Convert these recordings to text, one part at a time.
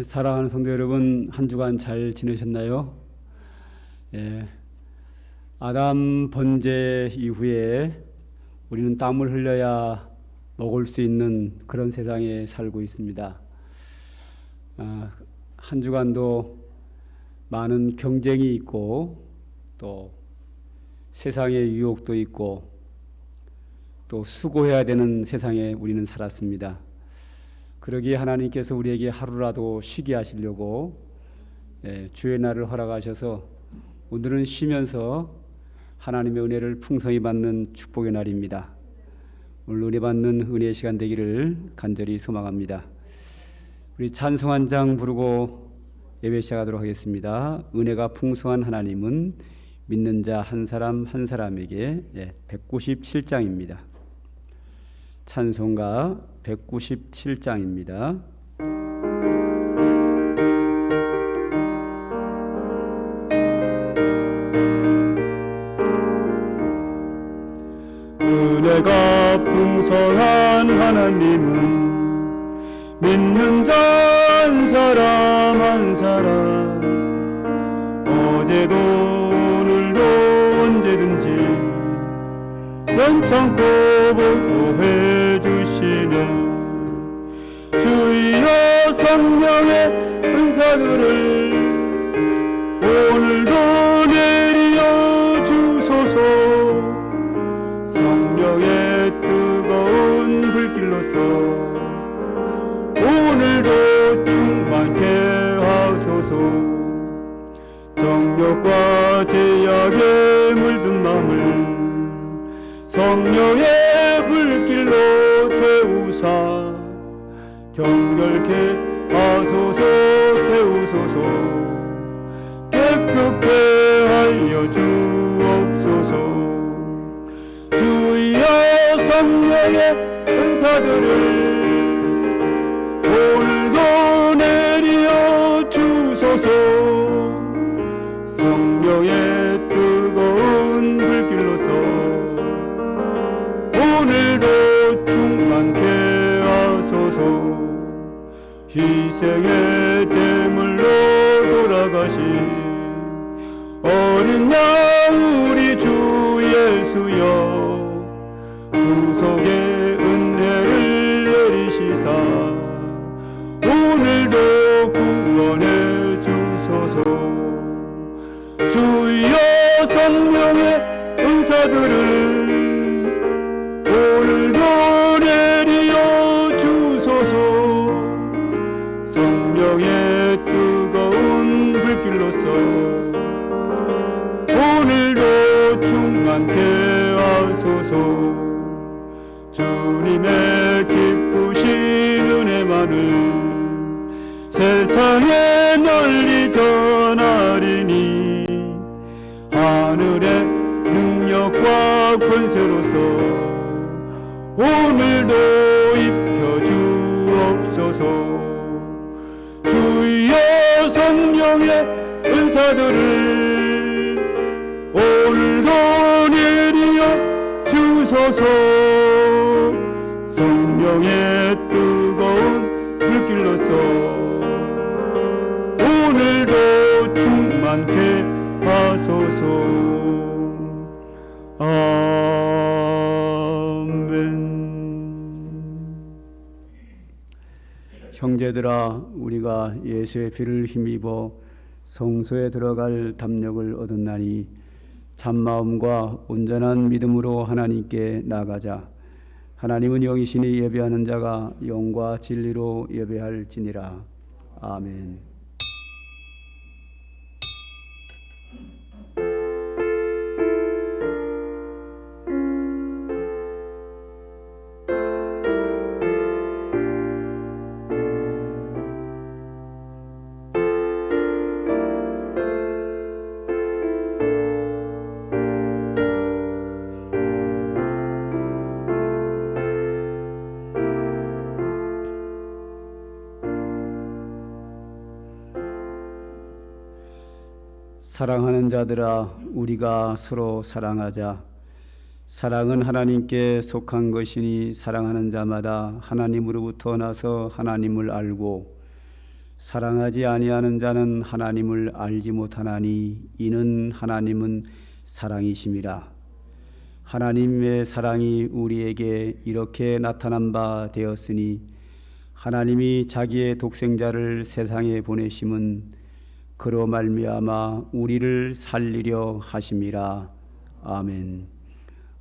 사랑하는 성도 여러분, 한 주간 잘 지내셨나요? 아담 번제 이후에 우리는 땀을 흘려야 먹을 수 있는 그런 세상에 살고 있습니다. 한 주간도 많은 경쟁이 있고 또 세상의 유혹도 있고 또 수고해야 되는 세상에 우리는 살았습니다. 그러기에 하나님께서 우리에게 하루라도 쉬게 하시려고 주의 날을 허락하셔서 오늘은 쉬면서 하나님의 은혜를 풍성히 받는 축복의 날입니다. 오늘 은혜 받는 은혜의 시간 되기를 간절히 소망합니다. 우리 찬송 한 장 부르고 예배 시작하도록 하겠습니다. 은혜가 풍성한 하나님은 믿는 자 한 사람 한 사람에게 197장입니다. 찬송가 197장입니다. 은혜가 풍성한 하나님은 믿는 자 한 사람 한 사람 어제도 오늘도 언제든지 연창고 복도해 주시네. 주여 성령의 은사들을 오늘도 내리어 주소서. 성령의 뜨거운 불길로서 오늘도 충만케 하소서. 정욕과 제약에 물든 맘을 성령의 불길로 태우사 정결케 하소서. 태우소서. 깨끗게 하여 주옵소서. 주여 성령의 은사들을 오늘도 내리어 주소서. 성령의 뜨거운 불길로서 오늘도 충만케 하소서. 희생의 제물로 돌아가신 어린 양 우리 주 예수여 구속의 은혜를 내리시사 오늘도 구원해 주소서. 주여 성령의 은사들을 오늘도 내리어 주소서. 성령의 뜨거운 불길로서 오늘도 충만케 하소서. 주님의 기쁘신 은혜만을 세상에 널리 전하리니 하늘의 능력과 권세로서 오늘도 입혀주옵소서. 주여 성령의 은사들을 오늘도 내리어 주소서. 성령의 뜨거운 불길로서 오늘도 충만케 하소서. 아멘. 형제들아, 우리가 예수의 피를 힘입어 성소에 들어갈 담력을 얻었나니 참마음과 온전한 믿음으로 하나님께 나가자. 하나님은 영이시니 예배하는 자가 영과 진리로 예배할지니라. 아멘. 사랑하는 자들아, 우리가 서로 사랑하자. 사랑은 하나님께 속한 것이니 사랑하는 자마다 하나님으로부터 나서 하나님을 알고 사랑하지 아니하는 자는 하나님을 알지 못하나니 이는 하나님은 사랑이심이라. 하나님의 사랑이 우리에게 이렇게 나타난 바 되었으니 하나님이 자기의 독생자를 세상에 보내심은 그로 말미암아 우리를 살리려 하심이라. 아멘.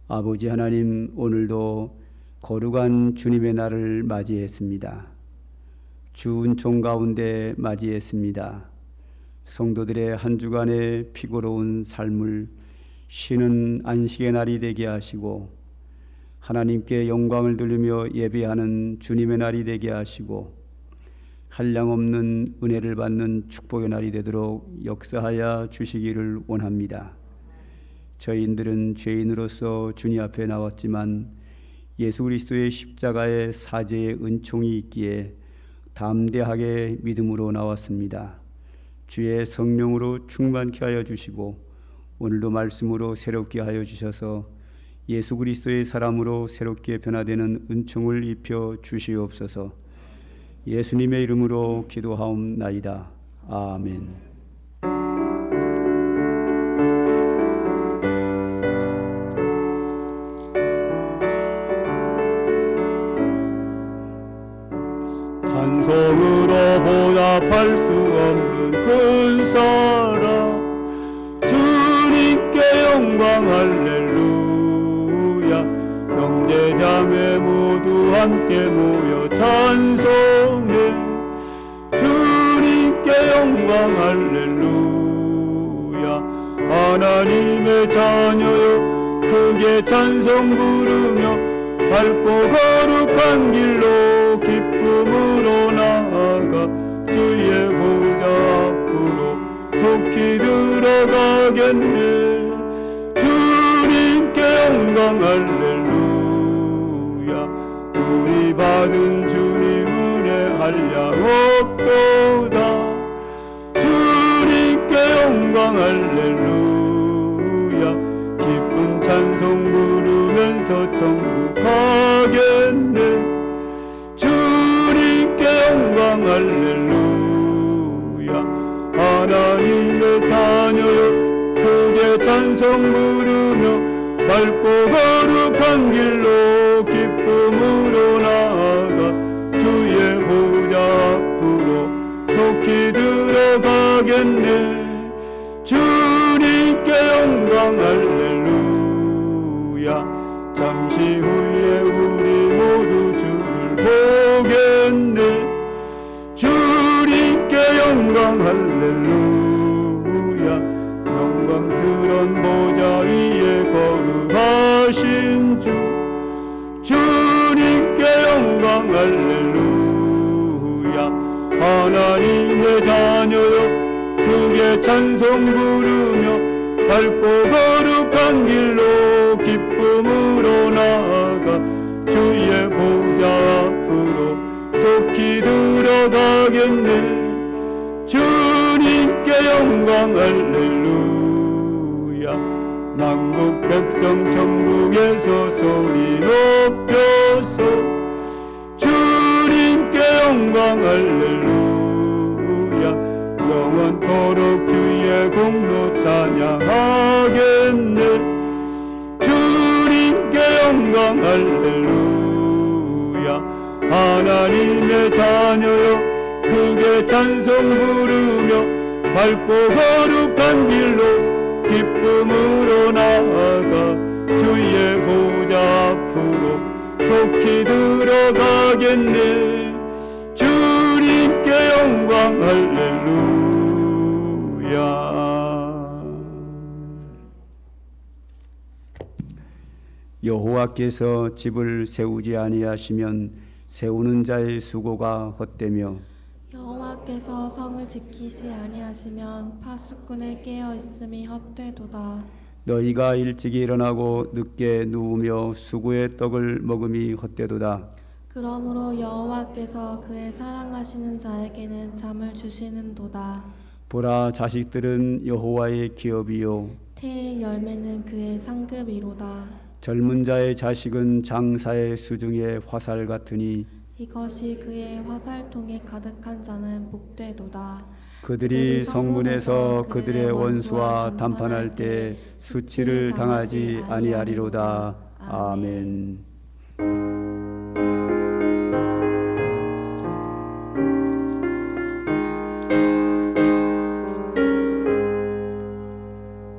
아버지 하나님, 오늘도 거룩한 주님의 날을 맞이했습니다. 주 은총 가운데 맞이했습니다. 성도들의 한 주간의 피고로운 삶을 쉬는 안식의 날이 되게 하시고 하나님께 영광을 돌리며 예배하는 주님의 날이 되게 하시고 한량없는 은혜를 받는 축복의 날이 되도록 역사하여 주시기를 원합니다. 저희들은 죄인으로서 주님 앞에 나왔지만 예수 그리스도의 십자가의 사죄의 은총이 있기에 담대하게 믿음으로 나왔습니다. 주의 성령으로 충만케 하여 주시고 오늘도 말씀으로 새롭게 하여 주셔서 예수 그리스도의 사람으로 새롭게 변화되는 은총을 입혀 주시옵소서. 예수님의 이름으로 기도하옵나이다. 아멘. 찬송으로 보답할 수 없는 큰 사랑, 주님께 영광 할렐루야. 형제자매 모두 함께 모여 찬송해. 주님께 영광 할렐루야. 하나님의 자녀여 크게 찬송 부르며 밝고 거룩한 길로 기쁨으로 나아가 주의 보좌 앞으로 속히 들어가겠네. 주님께 영광 할렐루야. 우리 받은 주님 은혜 한량 없도다. 주님께 영광 할렐루야. 기쁜 찬송 부르면서 천국 가겠네. 주님께 영광 할렐루야. 하나님의 자녀여 크게 찬송 부르며 밝고 거룩한 길로 기쁨으로 나아가 주의 보좌 앞으로 속히 들어가겠네. 주님께 영광 할렐루야. 잠시 후에 우리 모두 주를 보겠네. 주님께 영광 할렐루야. 영광스런 보좌 위에 거룩하신 주, 주님께 영광 할렐루야. 하나님의 자녀여 크게 찬송 부르며 밝고 거룩한 길로 기쁨으로 나아가 주의 보좌 앞으로 속히 들어가겠네. 주님께 영광 할렐루야. 만국 백성 천국에서 소리 높여서 주님께 영광 할렐루야. 영원토록 주의 공로 찬양하겠네. 주님께 영광 할렐루야. 하나님의 자녀여 크게 찬송 부르며 밝고 거룩한 길로 기쁨으로 나아가 주의 보좌 앞으로 속히 들어가겠네. 주님께 영광 할렐루야. 여호와께서 집을 세우지 아니하시면 세우는 자의 수고가 헛되며 여호와께서 성을 지키지 아니하시면 파수꾼의 깨어 있음이 헛되도다. 너희가 일찍이 일어나고 늦게 누우며 수고의 떡을 먹음이 헛되도다. 그러므로 여호와께서 그의 사랑하시는 자에게는 잠을 주시는도다. 보라, 자식들은 여호와의 기업이요 태의 열매는 그의 상급이로다. 젊은 자의 자식은 장사의 수중의 화살 같으니 이것이 그의 화살통에 가득한 자는 복되도다. 그들이 성문에서 그들의 원수와 담판할 때 수치를 당하지 아니하리로다. 아멘.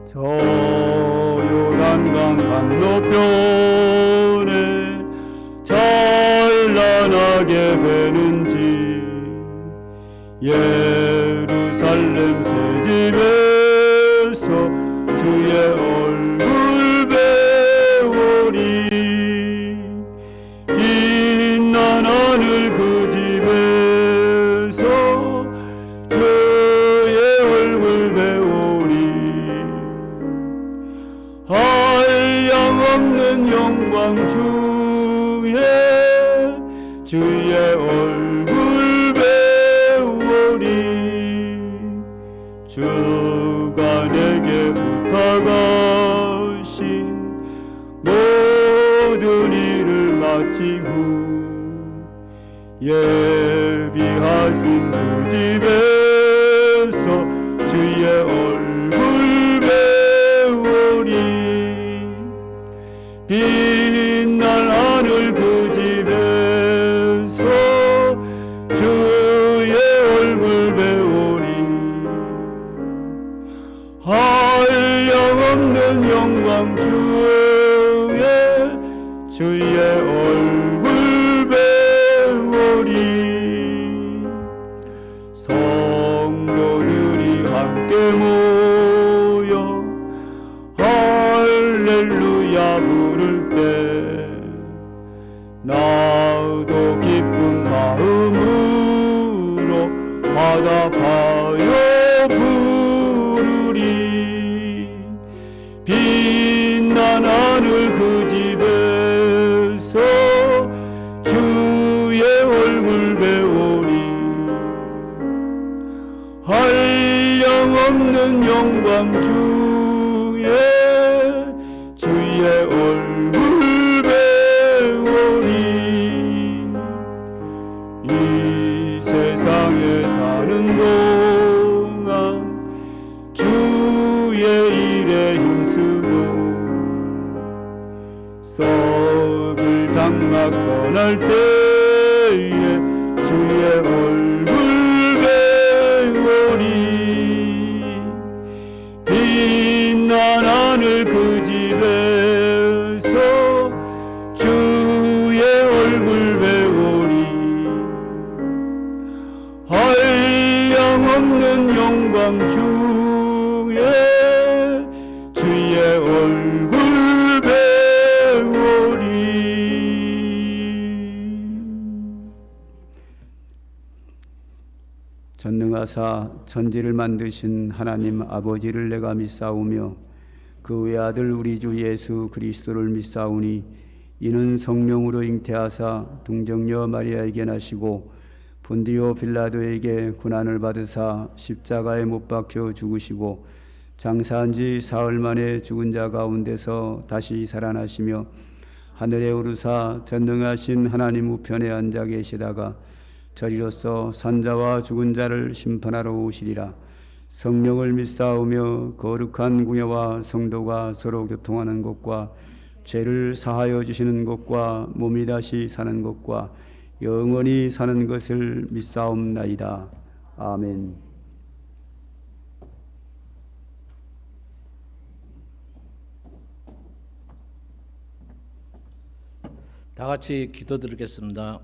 저 요단강 건너편에 찬란하게 배는지 예루살렘 새집에서 주의 얼굴 배우리. 빛난 하늘 그 집에서 주의 얼굴 배우리. 한량없는 영광 주의 얼굴 배우리. 주가 내게 부탁하신 모든 일을 마치고 예비하신 그 집에서 주의 얼굴 배우리. 빛날 하늘 그 집에서 주의 얼굴 배우리. 한량없는 영광 주의 얼굴 배우리. 성도들이 함께 모여 할렐루야 부를 때 나도 기쁜 마음으로 화답하여 부르리. 빛난 하늘 그 집에서 주의 얼굴 배우리. 한량없는 영광 주의 얼굴 배우리. 이 세상에 사는 동안 주의 일에 힘쓰고 썩을 장막 떠날 때에 주의 얼굴 배우리. 빛난 하늘 그 집에서 주의 얼굴 배우리. 한량없는 영광 주의 얼굴 배우리. 전능하사 천지를 만드신 하나님 아버지를 내가 믿사오며 그 외아들 우리 주 예수 그리스도를 믿사오니 이는 성령으로 잉태하사 동정녀 마리아에게 나시고 본디오 빌라도에게 고난을 받으사 십자가에 못 박혀 죽으시고 장사한 지 사흘 만에 죽은 자 가운데서 다시 살아나시며 하늘에 오르사 전능하신 하나님 우편에 앉아 계시다가 저리로서 산자와 죽은 자를 심판하러 오시리라. 성령을 믿사오며 거룩한 공예와 성도가 서로 교통하는 것과 죄를 사하여 주시는 것과 몸이 다시 사는 것과 영원히 사는 것을 믿사옵나이다. 아멘. 다 같이 기도드리겠습니다.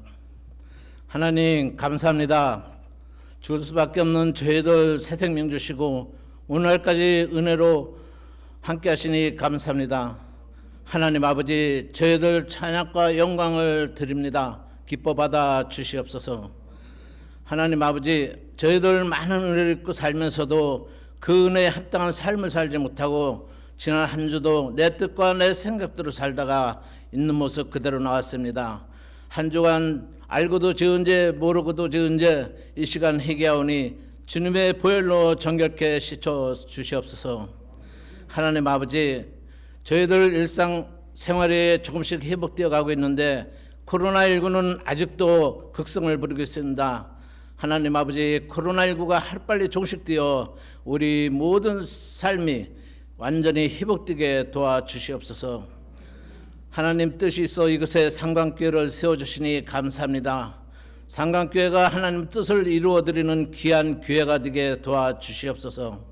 하나님 감사합니다. 죽을 수밖에 없는 저희들 새 생명 주시고 오늘날까지 은혜로 함께 하시니 감사합니다. 하나님 아버지, 저희들 찬양과 영광을 드립니다. 기뻐 받아 주시옵소서. 하나님 아버지, 저희들 많은 은혜를 입고 살면서도 그 은혜에 합당한 삶을 살지 못하고 지난 한 주도 내 뜻과 내 생각대로 살다가 있는 모습 그대로 나왔습니다. 한 주간 알고도 지은 죄 모르고도 지은 죄 이 시간 회개하오니 주님의 보혈로 정결케 씻어 주시옵소서. 하나님 아버지, 저희들 일상 생활에 조금씩 회복되어 가고 있는데 코로나19는 아직도 극성을 부리고 있습니다. 하나님 아버지, 코로나19가 하루빨리 종식되어 우리 모든 삶이 완전히 회복되게 도와주시옵소서. 하나님 뜻이 있어 이곳에 상강교회를 세워주시니 감사합니다. 상강교회가 하나님 뜻을 이루어드리는 귀한 교회가 되게 도와주시옵소서.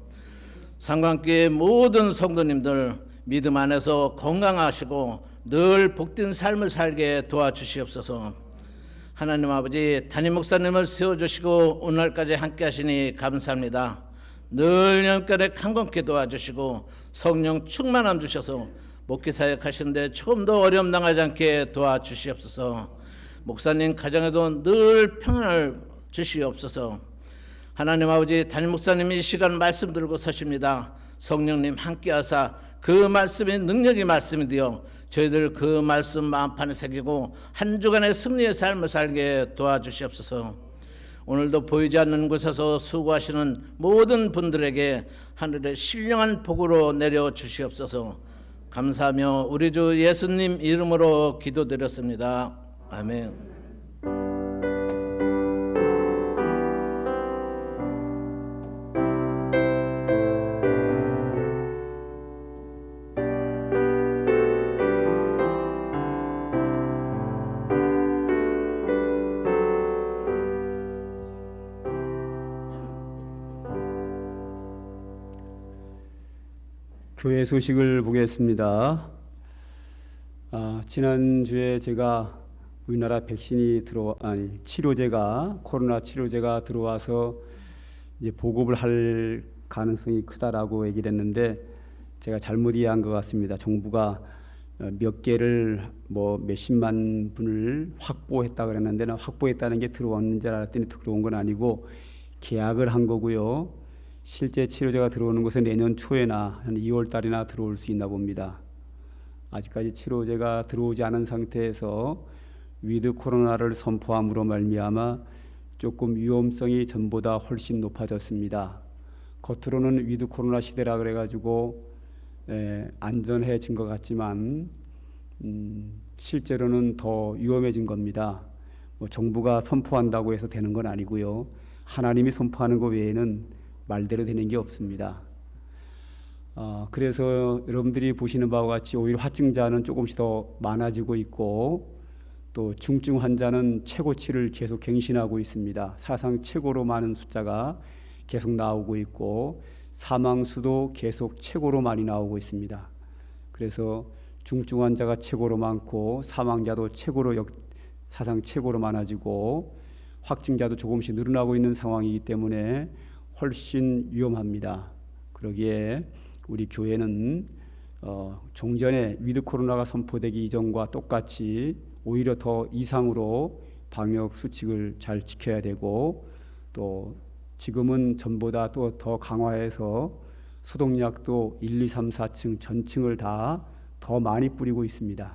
상강교회 모든 성도님들 믿음 안에서 건강하시고 늘 복된 삶을 살게 도와주시옵소서. 하나님 아버지, 담임 목사님을 세워주시고 오늘까지 함께 하시니 감사합니다. 늘 영권에 강건케 도와주시고 성령 충만함 주셔서 목회 사역 하시는데 조금 더 어려움 당하지 않게 도와주시옵소서. 목사님 가정에도 늘 평안을 주시옵소서. 하나님 아버지, 담임 목사님이 이 시간 말씀 들고 서십니다. 성령님 함께하사 그 말씀이 능력의 말씀이 되어 저희들 그 말씀 마음판에 새기고 한 주간의 승리의 삶을 살게 도와주시옵소서. 오늘도 보이지 않는 곳에서 수고하시는 모든 분들에게 하늘의 신령한 복으로 내려주시옵소서. 감사하며 우리 주 예수님 이름으로 기도드렸습니다. 아멘. 교회 소식을 보겠습니다. 지난주에 제가 우리나라 백신이 치료제가 코로나 치료제가 들어와서 이제 보급을 할 가능성이 크다라고 얘기를 했는데 제가 잘못 이해한 것 같습니다. 정부가 몇 개를 몇십만 분을 확보했다 그랬는데 확보했다는 게 들어왔는 줄 알았더니 들어온 건 아니고 계약을 한 거고요. 실제 치료제가 들어오는 것은 내년 초에나 한 2월 달이나 들어올 수 있나 봅니다. 아직까지 치료제가 들어오지 않은 상태에서 위드 코로나를 선포함으로 말미암아 조금 위험성이 전보다 훨씬 높아졌습니다. 겉으로는 위드 코로나 시대라 그래가지고 안전해진 것 같지만 실제로는 더 위험해진 겁니다. 정부가 선포한다고 해서 되는 건 아니고요. 하나님이 선포하는 것 외에는 말대로 되는 게 없습니다. 그래서 여러분들이 보시는 바와 같이 오히려 확진자는 조금씩 더 많아지고 있고 또 중증 환자는 최고치를 계속 갱신하고 있습니다. 사상 최고로 많은 숫자가 계속 나오고 있고 사망 수도 계속 최고로 많이 나오고 있습니다. 그래서 중증 환자가 최고로 많고 사망자도 사상 최고로 많아지고 확진자도 조금씩 늘어나고 있는 상황이기 때문에 훨씬 위험합니다. 그러기에 우리 교회는 종전에 위드 코로나가 선포되기 이전과 똑같이 오히려 더 이상으로 방역 수칙을 잘 지켜야 되고 또 지금은 전보다 또 더 강화해서 소독약도 1, 2, 3, 4층 전층을 다 더 많이 뿌리고 있습니다.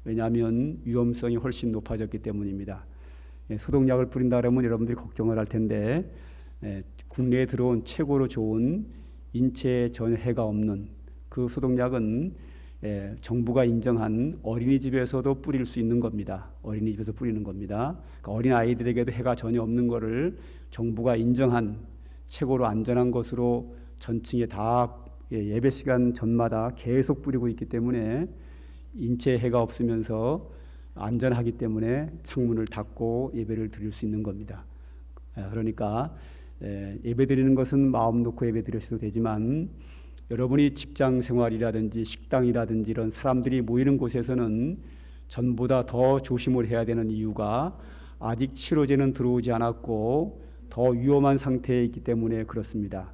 왜냐하면 위험성이 훨씬 높아졌기 때문입니다. 소독약을 뿌린다 그러면 여러분들이 걱정을 할 텐데 국내에 들어온 최고로 좋은 인체에 전혀 해가 없는 그 소독약은 정부가 인정한 어린이집에서도 뿌릴 수 있는 겁니다. 어린이집에서 뿌리는 겁니다. 그러니까 어린 아이들에게도 해가 전혀 없는 거를 정부가 인정한 최고로 안전한 것으로 전층에 다 예배 시간 전마다 계속 뿌리고 있기 때문에 인체에 해가 없으면서 안전하기 때문에 창문을 닫고 예배를 드릴 수 있는 겁니다. 그러니까 예배 드리는 것은 마음 놓고 예배 드려도 되지만 여러분이 직장 생활이라든지 식당이라든지 이런 사람들이 모이는 곳에서는 전보다 더 조심을 해야 되는 이유가 아직 치료제는 들어오지 않았고 더 위험한 상태에 있기 때문에 그렇습니다.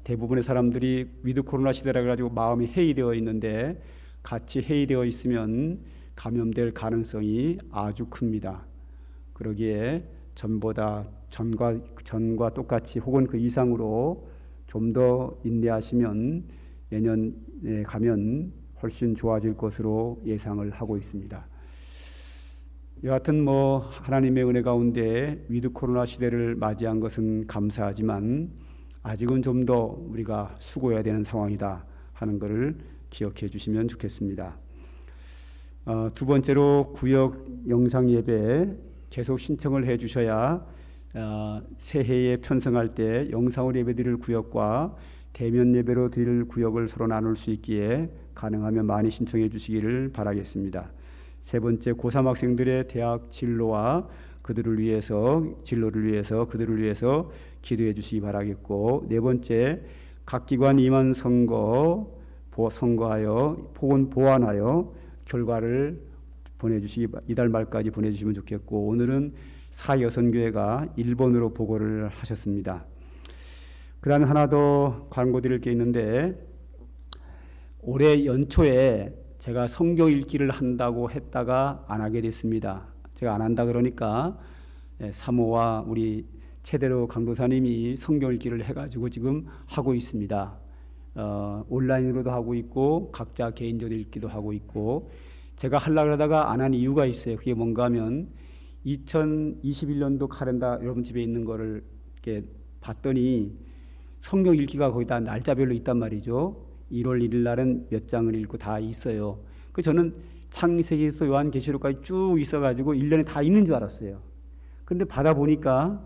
대부분의 사람들이 위드 코로나 시대라 가지고 마음이 해이되어 있는데 같이 해이되어 있으면 감염될 가능성이 아주 큽니다. 그러기에 전과 똑같이 혹은 그 이상으로 좀 더 인내하시면 내년에 가면 훨씬 좋아질 것으로 예상을 하고 있습니다. 여하튼 하나님의 은혜 가운데 위드 코로나 시대를 맞이한 것은 감사하지만 아직은 좀 더 우리가 수고해야 되는 상황이다 하는 것을 기억해 주시면 좋겠습니다. 두 번째로 구역 영상 예배 계속 신청을 해 주셔야 새해에 편성할 때 영상으로 예배드릴 구역과 대면 예배로 드릴 구역을 서로 나눌 수 있기에 가능하면 많이 신청해 주시기를 바라겠습니다. 세 번째, 고3 학생들의 대학 진로와 그들을 위해서 그들을 위해서 기도해 주시기 바라겠고, 네 번째, 각 기관 임원 선거하여 보완하여 결과를 이달 말까지 보내주시면 좋겠고, 오늘은 사여선교회가 일본으로 보고를 하셨습니다. 그 다음에 하나 더 광고 드릴 게 있는데, 올해 연초에 제가 성경 읽기를 한다고 했다가 안 하게 됐습니다. 제가 안 한다 그러니까 사모와 우리 최대로 강도사님이 성경 읽기를 해가지고 지금 하고 있습니다. 온라인으로도 하고 있고 각자 개인적으로 읽기도 하고 있고, 제가 하려고 하다가 안 한 이유가 있어요. 그게 뭔가 하면 2021년도 카렌더 여러분 집에 있는 거를 이렇게 봤더니 성경 읽기가 거기다 날짜별로 있단 말이죠. 1월 1일 날은 몇 장을 읽고 다 있어요. 그 저는 창세기에서 요한계시록까지 쭉 있어가지고 1년에 다 있는 줄 알았어요. 근데 받아보니까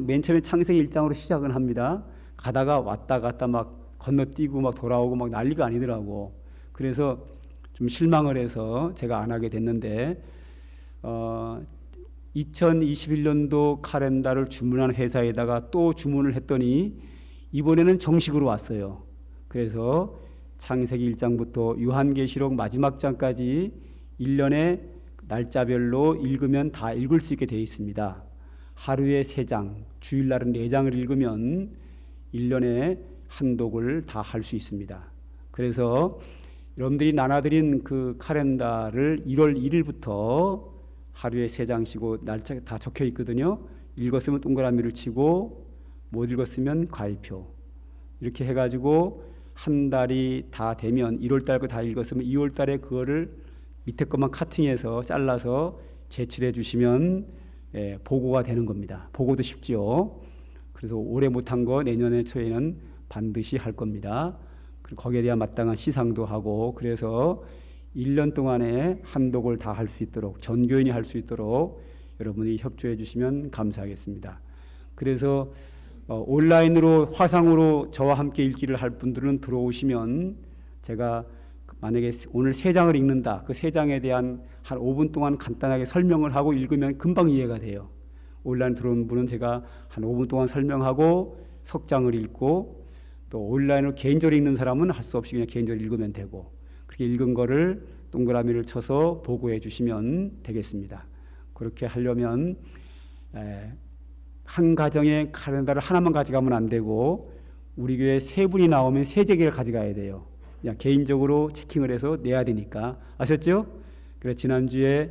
맨 처음에 창세기 1장으로 시작은 합니다. 가다가 왔다 갔다 막 건너뛰고 막 돌아오고 막 난리가 아니더라고. 그래서 좀 실망을 해서 제가 안 하게 됐는데 2021년도 카렌더를 주문한 회사에다가 또 주문을 했더니 이번에는 정식으로 왔어요. 그래서 창세기 1장부터 요한계시록 마지막 장까지 1년에 날짜별로 읽으면 다 읽을 수 있게 되어 있습니다. 하루에 3장, 주일날은 4장을 읽으면 1년에 한 독을 다 할 수 있습니다. 그래서 여러분들이 나눠드린 그 카렌더를 1월 1일부터 하루에 3장씩고 날짜 다 적혀 있거든요. 읽었으면 동그라미를 치고 못 읽었으면 가위표, 이렇게 해가지고 한 달이 다 되면 1월 달 거 다 읽었으면 2월 달에 그거를 밑에 것만 카팅해서 잘라서 제출해 주시면 보고가 되는 겁니다. 보고도 쉽죠. 그래서 올해 못한 거 내년에 초에는 반드시 할 겁니다. 그리고 거기에 대한 마땅한 시상도 하고, 그래서 1년 동안에 한 독을 다 할 수 있도록, 전 교인이 할 수 있도록 여러분이 협조해 주시면 감사하겠습니다. 그래서 온라인으로 화상으로 저와 함께 읽기를 할 분들은 들어오시면 제가 만약에 오늘 3장을 읽는다, 그 3장에 대한 한 5분 동안 간단하게 설명을 하고 읽으면 금방 이해가 돼요. 온라인 들어온 분은 제가 한 5분 동안 설명하고 석장을 읽고, 또 온라인으로 개인적으로 읽는 사람은 할 수 없이 그냥 개인적으로 읽으면 되고, 그렇게 읽은 거를 동그라미를 쳐서 보고해 주시면 되겠습니다. 그렇게 하려면 한 가정의 카렌더를 하나만 가져가면 안 되고, 우리 교회 3분이 나오면 3개를 가져가야 돼요. 그냥 개인적으로 체킹을 해서 내야 되니까. 아셨죠? 그래서 지난주에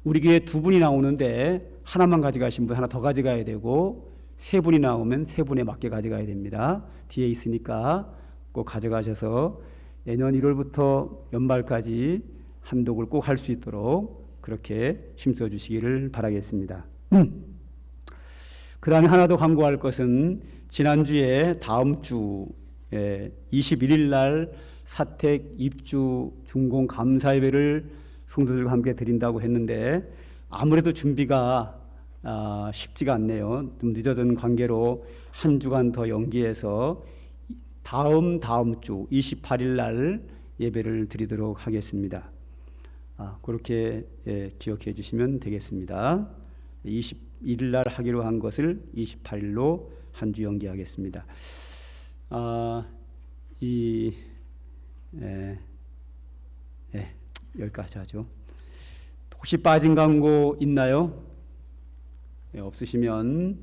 우리 교회 2분이 나오는데 하나만 가져가신 분 하나 더 가져가야 되고, 3분이 나오면 3분에 맞게 가져가야 됩니다. 뒤에 있으니까 꼭 가져가셔서 내년 1월부터 연말까지 한 독을 꼭 할 수 있도록 그렇게 힘써 주시기를 바라겠습니다. 그 다음에 하나 더 광고할 것은, 지난주에 다음 주 21일 날 사택 입주 준공 감사 예배를 성도들과 함께 드린다고 했는데, 아무래도 준비가 쉽지가 않네요. 좀 늦어진 관계로 한 주간 더 연기해서 다음 주 28일 날 예배를 드리도록 하겠습니다. 그렇게 기억해 주시면 되겠습니다. 21일 날 하기로 한 것을 28일로 한 주 연기하겠습니다. 여기까지 하죠. 혹시 빠진 광고 있나요? 없으시면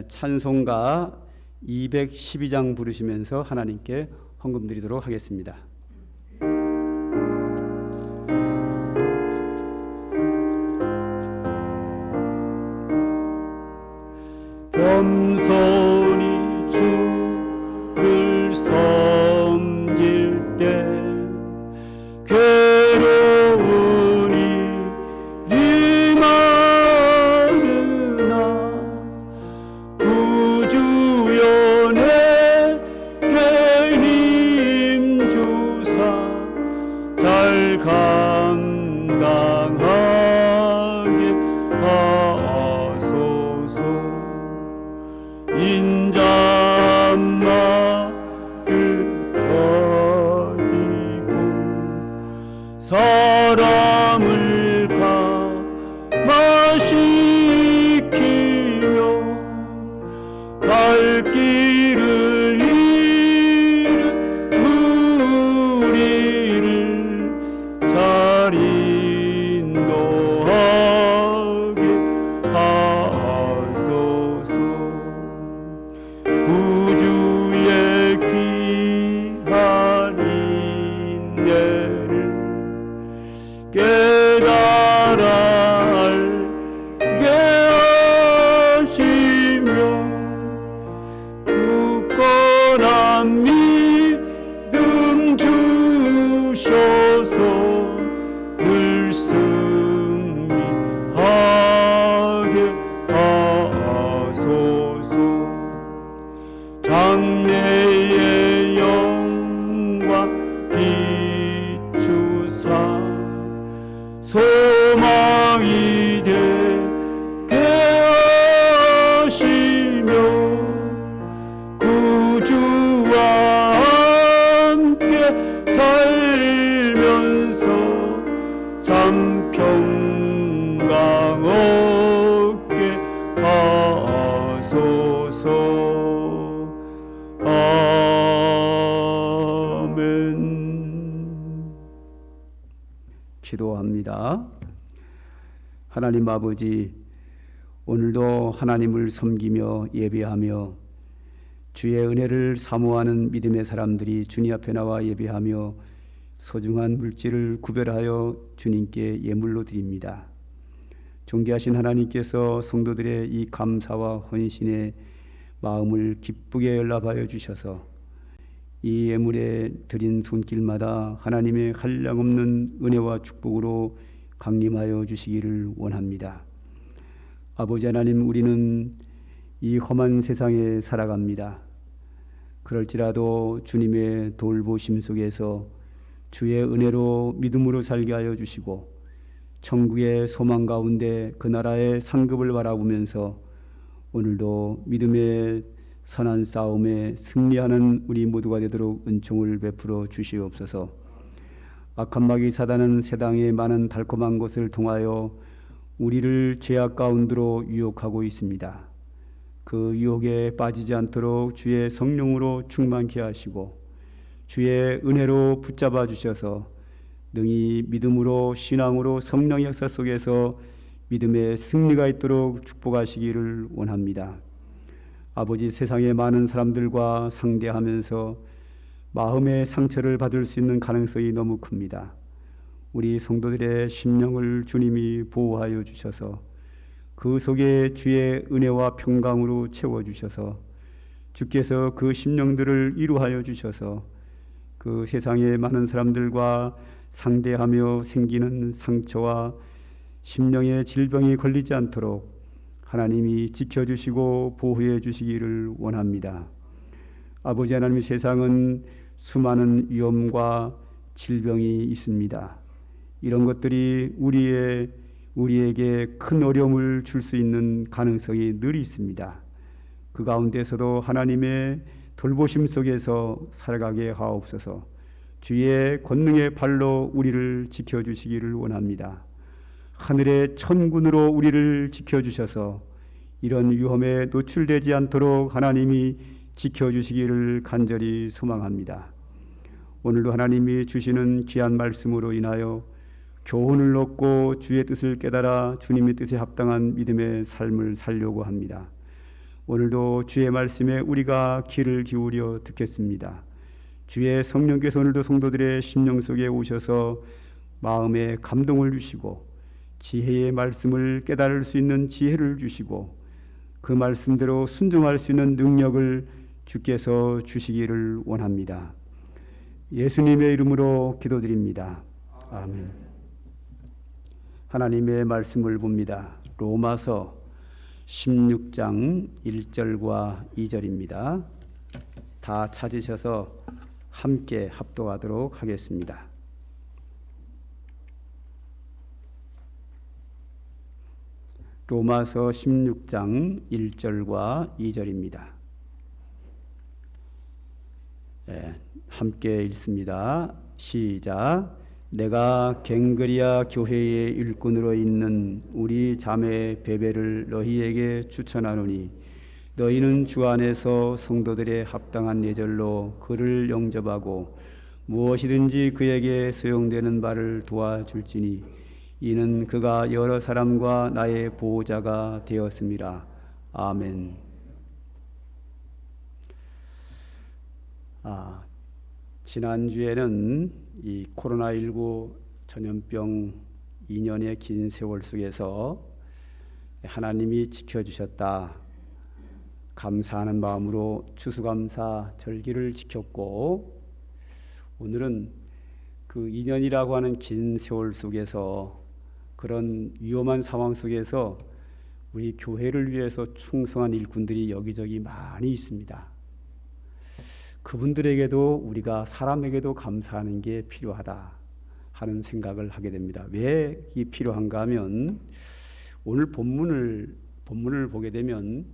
찬송가 212장 부르시면서 하나님께 헌금 드리도록 하겠습니다. 겸손히 주를 섬길 때 괴로운 일이 많으나 구주여 내게 힘주사 소망이 되게 하시며 구주와 함께 살면서 참 평강 얻게 하소서. 아멘. 기도합니다. 하나님 아버지, 오늘도 하나님을 섬기며 예배하며 주의 은혜를 사모하는 믿음의 사람들이 주님 앞에 나와 예배하며 소중한 물질을 구별하여 주님께 예물로 드립니다. 존귀하신 하나님께서 성도들의 이 감사와 헌신의 마음을 기쁘게 연락하여 주셔서 이 예물에 드린 손길마다 하나님의 한량없는 은혜와 축복으로 강림하여 주시기를 원합니다. 아버지 하나님, 우리는 이 험한 세상에 살아갑니다. 그럴지라도 주님의 돌보심 속에서 주의 은혜로 믿음으로 살게 하여 주시고 천국의 소망 가운데 그 나라의 상급을 바라보면서 오늘도 믿음의 선한 싸움에 승리하는 우리 모두가 되도록 은총을 베풀어 주시옵소서. 악한 마귀 사단은 세상의 많은 달콤한 것을 통하여 우리를 죄악 가운데로 유혹하고 있습니다. 그 유혹에 빠지지 않도록 주의 성령으로 충만케 하시고 주의 은혜로 붙잡아 주셔서 능히 믿음으로 신앙으로 성령의 역사 속에서 믿음의 승리가 있도록 축복하시기를 원합니다. 아버지, 세상의 많은 사람들과 상대하면서 마음의 상처를 받을 수 있는 가능성이 너무 큽니다. 우리 성도들의 심령을 주님이 보호하여 주셔서 그 속에 주의 은혜와 평강으로 채워주셔서 주께서 그 심령들을 이루하여 주셔서 그 세상의 많은 사람들과 상대하며 생기는 상처와 심령의 질병이 걸리지 않도록 하나님이 지켜주시고 보호해 주시기를 원합니다. 아버지 하나님, 세상은 수많은 위험과 질병이 있습니다. 이런 것들이 우리에게 큰 어려움을 줄 수 있는 가능성이 늘 있습니다. 그 가운데서도 하나님의 돌보심 속에서 살아가게 하옵소서. 주의 권능의 발로 우리를 지켜주시기를 원합니다. 하늘의 천군으로 우리를 지켜주셔서 이런 위험에 노출되지 않도록 하나님이 지켜주시기를 간절히 소망합니다. 오늘도 하나님이 주시는 귀한 말씀으로 인하여 교훈을 얻고 주의 뜻을 깨달아 주님의 뜻에 합당한 믿음의 삶을 살려고 합니다. 오늘도 주의 말씀에 우리가 귀를 기울여 듣겠습니다. 주의 성령께서 오늘도 성도들의 심령 속에 오셔서 마음에 감동을 주시고 지혜의 말씀을 깨달을 수 있는 지혜를 주시고 그 말씀대로 순종할 수 있는 능력을 주께서 주시기를 원합니다. 예수님의 이름으로 기도드립니다. 아멘. 하나님의 말씀을 봅니다. 로마서 16장 1절과 2절입니다. 다 찾으셔서 함께 합독하도록 하겠습니다. 로마서 16장 1절과 2절입니다. 함께 읽습니다. 시작. 내가 갱그리아 교회의 일꾼으로 있는 우리 자매 베베를 너희에게 추천하노니 너희는 주 안에서 성도들의 합당한 예절로 그를 영접하고 무엇이든지 그에게 소용되는 바를 도와줄지니 이는 그가 여러 사람과 나의 보호자가 되었음이라. 아멘. 지난주에는 이 코로나19 전염병 2년의 긴 세월 속에서 하나님이 지켜주셨다 감사하는 마음으로 추수감사 절기를 지켰고, 오늘은 그 2년이라고 하는 긴 세월 속에서 그런 위험한 상황 속에서 우리 교회를 위해서 충성한 일꾼들이 여기저기 많이 있습니다. 그분들에게도 우리가 사람에게도 감사하는 게 필요하다. 하는 생각을 하게 됩니다. 왜 이게 필요한가 하면 오늘 본문을 보게 되면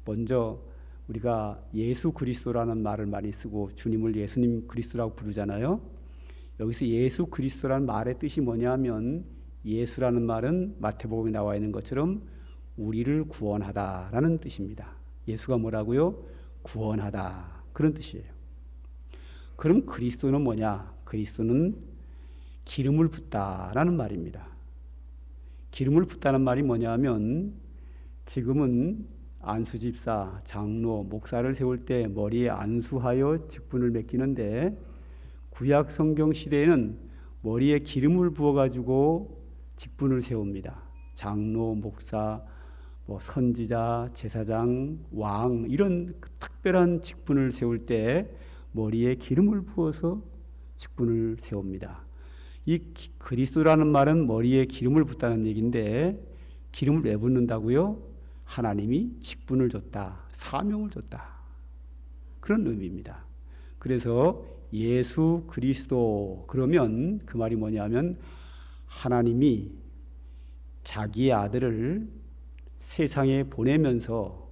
먼저 우리가 예수 그리스도라는 말을 많이 쓰고 주님을 예수님 그리스도라고 부르잖아요. 여기서 예수 그리스도라는 말의 뜻이 뭐냐면 예수라는 말은 마태복음에 나와 있는 것처럼 우리를 구원하다라는 뜻입니다. 예수가 뭐라고요? 구원하다, 그런 뜻이에요. 그럼 그리스도는 뭐냐? 그리스도는 기름을 붓다라는 말입니다. 기름을 붓다는 말이 뭐냐면 지금은 안수집사, 장로, 목사를 세울 때 머리에 안수하여 직분을 맡기는데 구약 성경 시대에는 머리에 기름을 부어가지고 직분을 세웁니다. 장로, 목사, 선지자, 제사장, 왕 이런 특별한 직분을 세울 때 머리에 기름을 부어서 직분을 세웁니다. 이 그리스도라는 말은 머리에 기름을 붓다는 얘기인데 기름을 왜 붓는다고요? 하나님이 직분을 줬다, 사명을 줬다, 그런 의미입니다. 그래서 예수 그리스도 그러면 그 말이 뭐냐면 하나님이 자기의 아들을 세상에 보내면서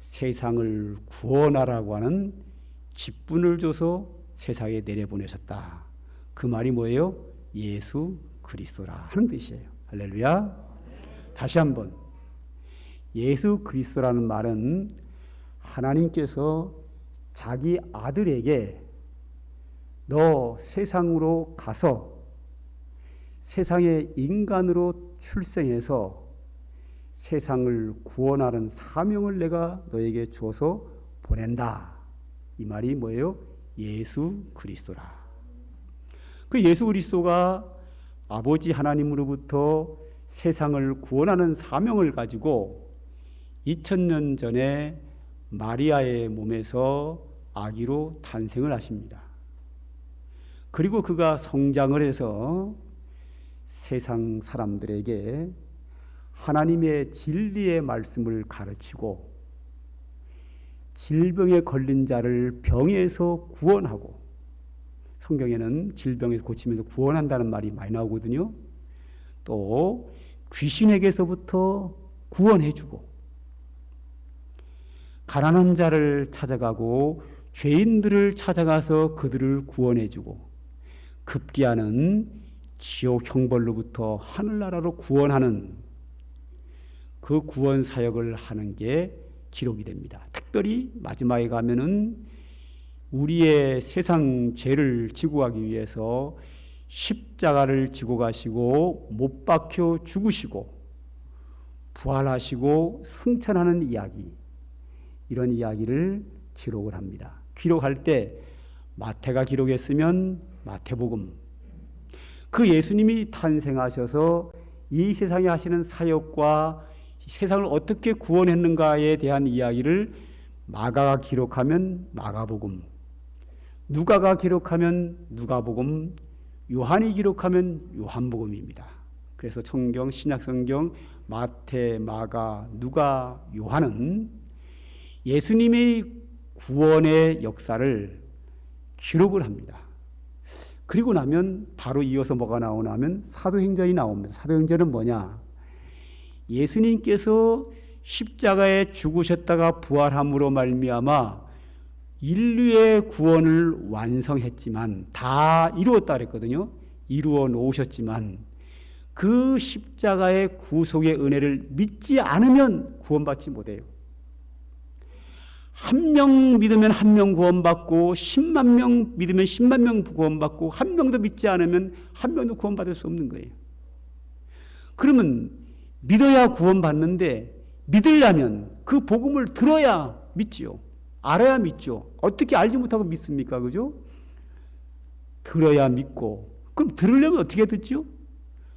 세상을 구원하라고 하는 직분을 줘서 세상에 내려보내셨다. 그 말이 뭐예요? 예수 그리스도라 하는 뜻이에요. 할렐루야. 다시 한번, 예수 그리스도라는 말은 하나님께서 자기 아들에게 너 세상으로 가서 세상의 인간으로 출생해서 세상을 구원하는 사명을 내가 너에게 주어서 보낸다. 이 말이 뭐예요? 예수 그리스도라. 그 예수 그리스도가 아버지 하나님으로부터 세상을 구원하는 사명을 가지고 2000년 전에 마리아의 몸에서 아기로 탄생을 하십니다. 그리고 그가 성장을 해서 세상 사람들에게 하나님의 진리의 말씀을 가르치고 질병에 걸린 자를 병에서 구원하고, 성경에는 질병에서 고치면서 구원한다는 말이 많이 나오거든요. 또 귀신에게서부터 구원해주고, 가난한 자를 찾아가고 죄인들을 찾아가서 그들을 구원해주고, 급기야는 지옥 형벌로부터 하늘나라로 구원하는 그 구원 사역을 하는 게 기록이 됩니다. 특별히 마지막에 가면은 우리의 세상 죄를 지고 가기 위해서 십자가를 지고 가시고 못 박혀 죽으시고 부활하시고 승천하는 이야기, 이런 이야기를 기록을 합니다. 기록할 때 마태가 기록했으면 마태복음, 그 예수님이 탄생하셔서 이 세상에 하시는 사역과 세상을 어떻게 구원했는가에 대한 이야기를 마가가 기록하면 마가복음, 누가가 기록하면 누가복음, 요한이 기록하면 요한복음입니다. 그래서 성경, 신약성경 마태, 마가, 누가, 요한은 예수님의 구원의 역사를 기록을 합니다. 그리고 나면 바로 이어서 뭐가 나오나 하면 사도행전이 나옵니다. 사도행전은 뭐냐? 예수님께서 십자가에 죽으셨다가 부활함으로 말미암아 인류의 구원을 완성했지만, 다 이루었다 그랬거든요. 이루어 놓으셨지만 그 십자가의 구속의 은혜를 믿지 않으면 구원받지 못해요. 한 명 믿으면 한 명 구원받고 10만 명 믿으면 10만 명 구원받고 한 명도 믿지 않으면 한 명도 구원받을 수 없는 거예요. 그러면 믿어야 구원받는데 믿으려면 그 복음을 들어야 믿지요. 알아야 믿죠. 어떻게 알지 못하고 믿습니까? 그죠? 들어야 믿고, 그럼 들으려면 어떻게 듣지요?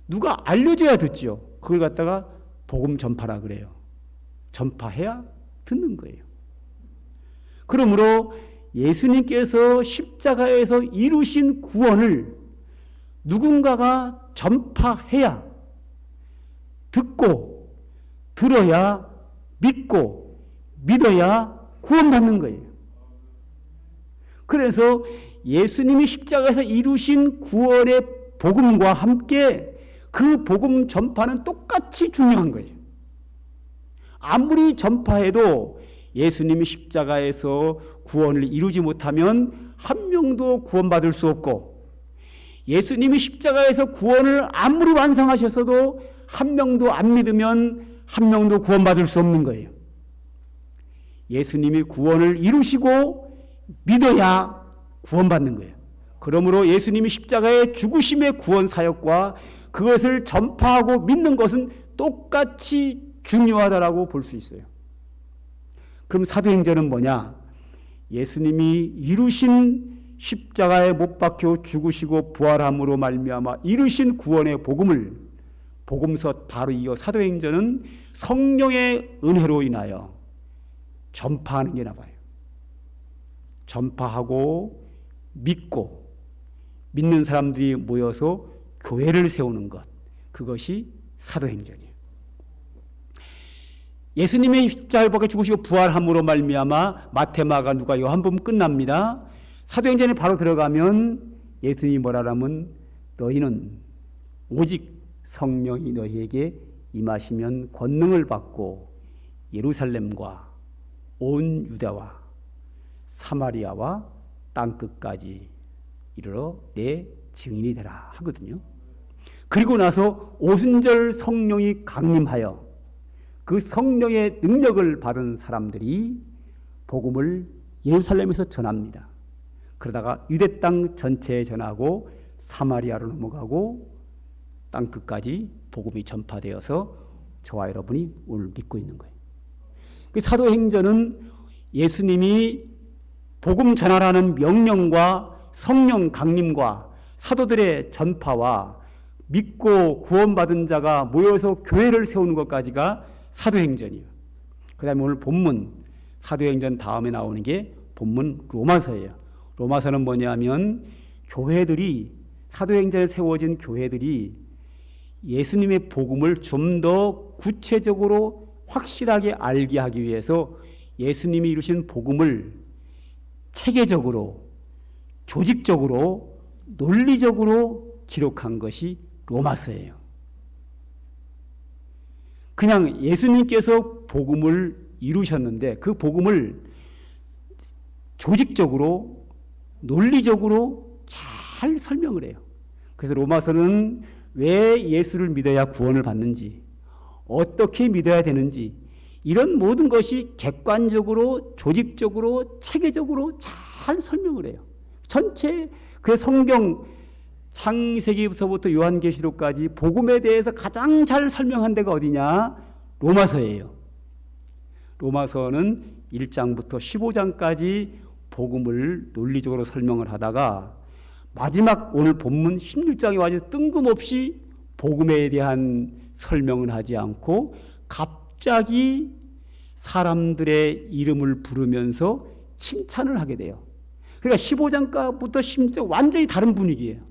누가 알려줘야 듣지요. 그걸 갖다가 복음 전파라 그래요. 전파해야 듣는 거예요. 그러므로 예수님께서 십자가에서 이루신 구원을 누군가가 전파해야, 듣고 들어야 믿고 믿어야 구원받는 거예요. 그래서 예수님이 십자가에서 이루신 구원의 복음과 함께 그 복음 전파는 똑같이 중요한 거예요. 아무리 전파해도 예수님이 십자가에서 구원을 이루지 못하면 한 명도 구원받을 수 없고, 예수님이 십자가에서 구원을 아무리 완성하셨어도 한 명도 안 믿으면 한 명도 구원받을 수 없는 거예요. 예수님이 구원을 이루시고 믿어야 구원받는 거예요. 그러므로 예수님이 십자가의 죽으심의 구원 사역과 그것을 전파하고 믿는 것은 똑같이 중요하다라고 볼 수 있어요. 그럼 사도행전은 뭐냐? 예수님이 이루신 십자가에 못 박혀 죽으시고 부활함으로 말미암아 이루신 구원의 복음을, 복음서 바로 이어 사도행전은 성령의 은혜로 인하여 전파하는 게 나와요. 전파하고 믿고 믿는 사람들이 모여서 교회를 세우는 것, 그것이 사도행전이에요. 예수님의 십자가에 박혀 죽으시고 부활함으로 말미암아 마태, 마가, 누가, 요한복음 끝납니다. 사도행전에 바로 들어가면 예수님이 뭐라라면 너희는 오직 성령이 너희에게 임하시면 권능을 받고 예루살렘과 온 유다와 사마리아와 땅끝까지 이르러 내 증인이 되라 하거든요. 그리고 나서 오순절 성령이 강림하여 그 성령의 능력을 받은 사람들이 복음을 예루살렘에서 전합니다. 그러다가 유대 땅 전체에 전하고 사마리아로 넘어가고 땅끝까지 복음이 전파되어서 저와 여러분이 오늘 믿고 있는 거예요. 그 사도행전은 예수님이 복음 전하라는 명령과 성령 강림과 사도들의 전파와 믿고 구원받은 자가 모여서 교회를 세우는 것까지가 사도행전이에요. 그 다음에 오늘 본문, 사도행전 다음에 나오는 게 본문 로마서예요. 로마서는 뭐냐면 교회들이, 사도행전에 세워진 교회들이 예수님의 복음을 좀 더 구체적으로 확실하게 알게 하기 위해서 예수님이 이루신 복음을 체계적으로, 조직적으로, 논리적으로 기록한 것이 로마서예요. 그냥 예수님께서 복음을 이루셨는데 그 복음을 조직적으로, 논리적으로 잘 설명을 해요. 그래서 로마서는 왜 예수를 믿어야 구원을 받는지, 어떻게 믿어야 되는지, 이런 모든 것이 객관적으로, 조직적으로, 체계적으로 잘 설명을 해요. 전체 그 성경 창세기부터 요한계시록까지 복음에 대해서 가장 잘 설명한 데가 어디냐? 로마서예요. 로마서는 1장부터 15장까지 복음을 논리적으로 설명을 하다가 마지막 오늘 본문 16장에 와서 뜬금없이 복음에 대한 설명을 하지 않고 갑자기 사람들의 이름을 부르면서 칭찬을 하게 돼요. 그러니까 15장부터 16장 완전히 다른 분위기예요.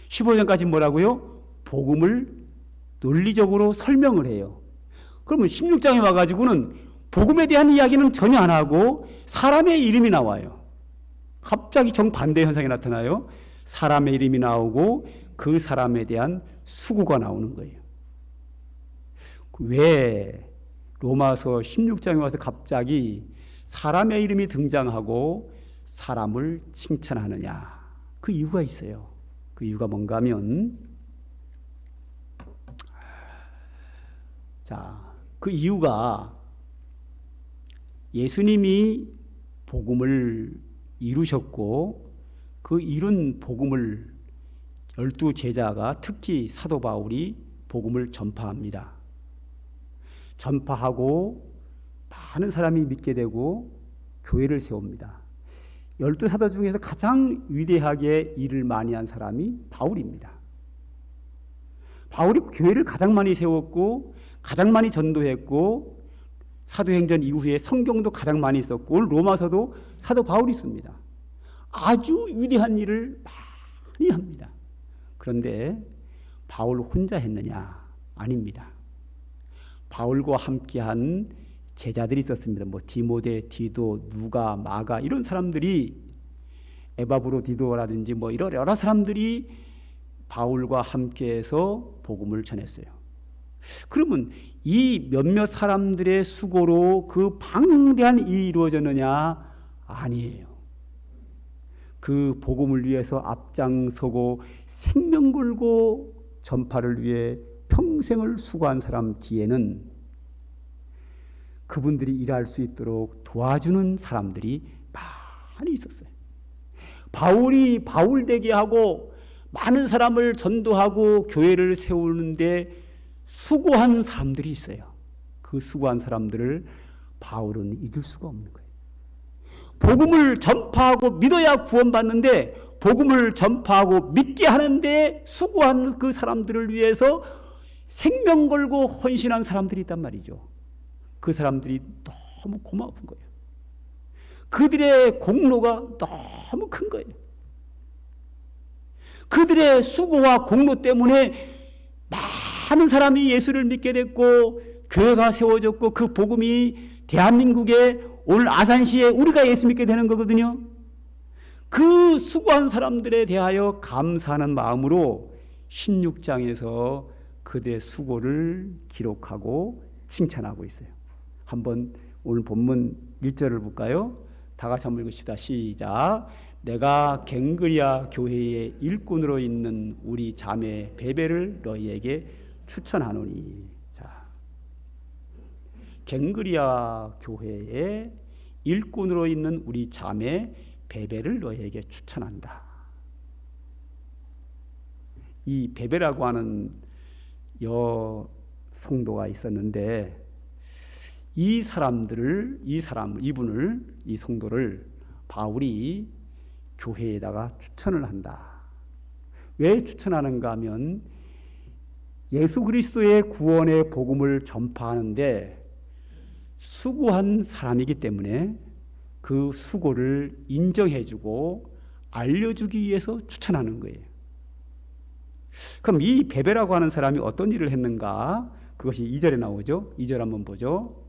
15장까지 뭐라고요? 복음을 논리적으로 설명을 해요. 그러면 16장에 와가지고는 복음에 대한 이야기는 전혀 안 하고 사람의 이름이 나와요. 갑자기 정반대 현상이 나타나요. 사람의 이름이 나오고 그 사람에 대한 수고가 나오는 거예요. 왜 로마서 16장에 와서 갑자기 사람의 이름이 등장하고 사람을 칭찬하느냐? 그 이유가 있어요. 그 이유가 뭔가 하면, 그 이유가 예수님이 복음을 이루셨고 그 이룬 복음을 12제자가, 특히 사도 바울이 복음을 전파합니다. 전파하고 많은 사람이 믿게 되고 교회를 세웁니다. 12사도 중에서 가장 위대하게 일을 많이 한 사람이 바울입니다. 바울이 교회를 가장 많이 세웠고 가장 많이 전도했고 사도행전 이후에 성경도 가장 많이 썼고 오늘 로마서도 사도 바울이 씁니다. 아주 위대한 일을 많이 합니다. 그런데 바울 혼자 했느냐? 아닙니다. 바울과 함께한 제자들이 있었습니다. 디모데, 디도, 누가, 마가 이런 사람들이, 에바브로 디도라든지 이런 여러 사람들이 바울과 함께해서 복음을 전했어요. 그러면 이 몇몇 사람들의 수고로 그 방대한 일이 이루어졌느냐? 아니에요. 그 복음을 위해서 앞장서고 생명 걸고 전파를 위해 평생을 수고한 사람 뒤에는 그분들이 일할 수 있도록 도와주는 사람들이 많이 있었어요. 바울이 바울되게 하고 많은 사람을 전도하고 교회를 세우는데 수고한 사람들이 있어요. 그 수고한 사람들을 바울은 잊을 수가 없는 거예요. 복음을 전파하고 믿어야 구원받는데 복음을 전파하고 믿게 하는데 수고한 그 사람들을 위해서 생명 걸고 헌신한 사람들이 있단 말이죠. 그 사람들이 너무 고마운 거예요. 그들의 공로가 너무 큰 거예요. 그들의 수고와 공로 때문에 많은 사람이 예수를 믿게 됐고 교회가 세워졌고 그 복음이 대한민국에 오늘 아산시에 우리가 예수 믿게 되는 거거든요. 그 수고한 사람들에 대하여 감사하는 마음으로 16장에서 그들의 수고를 기록하고 칭찬하고 있어요. 한번 오늘 본문 1절을 볼까요? 다 같이 한번 읽읍시다. 시작. 내가 갱그리아 교회의 일꾼으로 있는 우리 자매 베베를 너희에게 추천하노니. 자, 갱그리아 교회의 일꾼으로 있는 우리 자매 베베를 너희에게 추천한다. 이 베베라고 하는 성도가 있었는데 이 성도를 바울이 교회에다가 추천을 한다. 왜 추천하는가 하면 예수 그리스도의 구원의 복음을 전파하는데 수고한 사람이기 때문에 그 수고를 인정해주고 알려주기 위해서 추천하는 거예요. 그럼 이 베베라고 하는 사람이 어떤 일을 했는가? 그것이 2절에 나오죠. 2절 한번 보죠.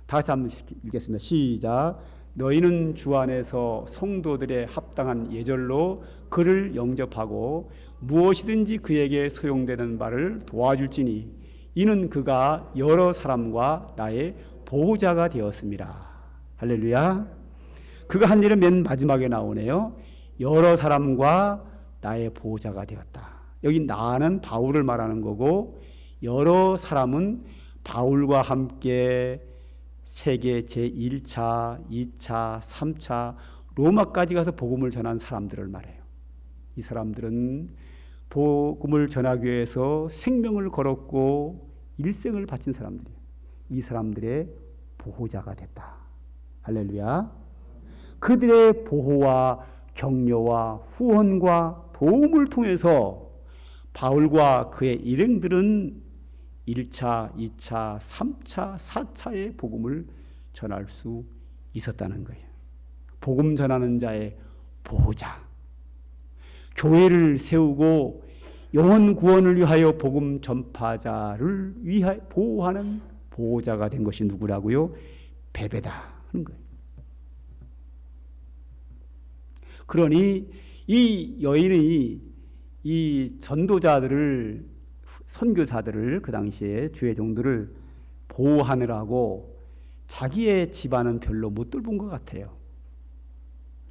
다시 한번 읽겠습니다. 시작. 너희는 주 안에서 성도들의 합당한 예절로 그를 영접하고 무엇이든지 그에게 소용되는 바를 도와줄지니 이는 그가 여러 사람과 나의 보호자가 되었습니다. 할렐루야. 그가 한 일은 맨 마지막에 나오네요. 여러 사람과 나의 보호자가 되었다. 여기 나는 바울을 말하는 거고 여러 사람은 바울과 함께 세계 제1차, 2차, 3차 로마까지 가서 복음을 전한 사람들을 말해요. 이 사람들은 복음을 전하기 위해서 생명을 걸었고 일생을 바친 사람들이에요. 이 사람들의 보호자가 됐다. 할렐루야. 그들의 보호와 격려와 후원과 도움을 통해서 바울과 그의 일행들은 1차, 2차, 3차, 4차의 복음을 전할 수 있었다는 거예요. 복음 전하는 자의 보호자. 교회를 세우고 영혼 구원을 위하여 복음 전파자를 위하여 보호하는 보호자가 된 것이 누구라고요? 베베다 하는 거예요. 그러니 이 여인이 이 전도자들을 선교사들을 그 당시에 주의 종들을 보호하느라고 자기의 집안은 별로 못 돌본 것 같아요.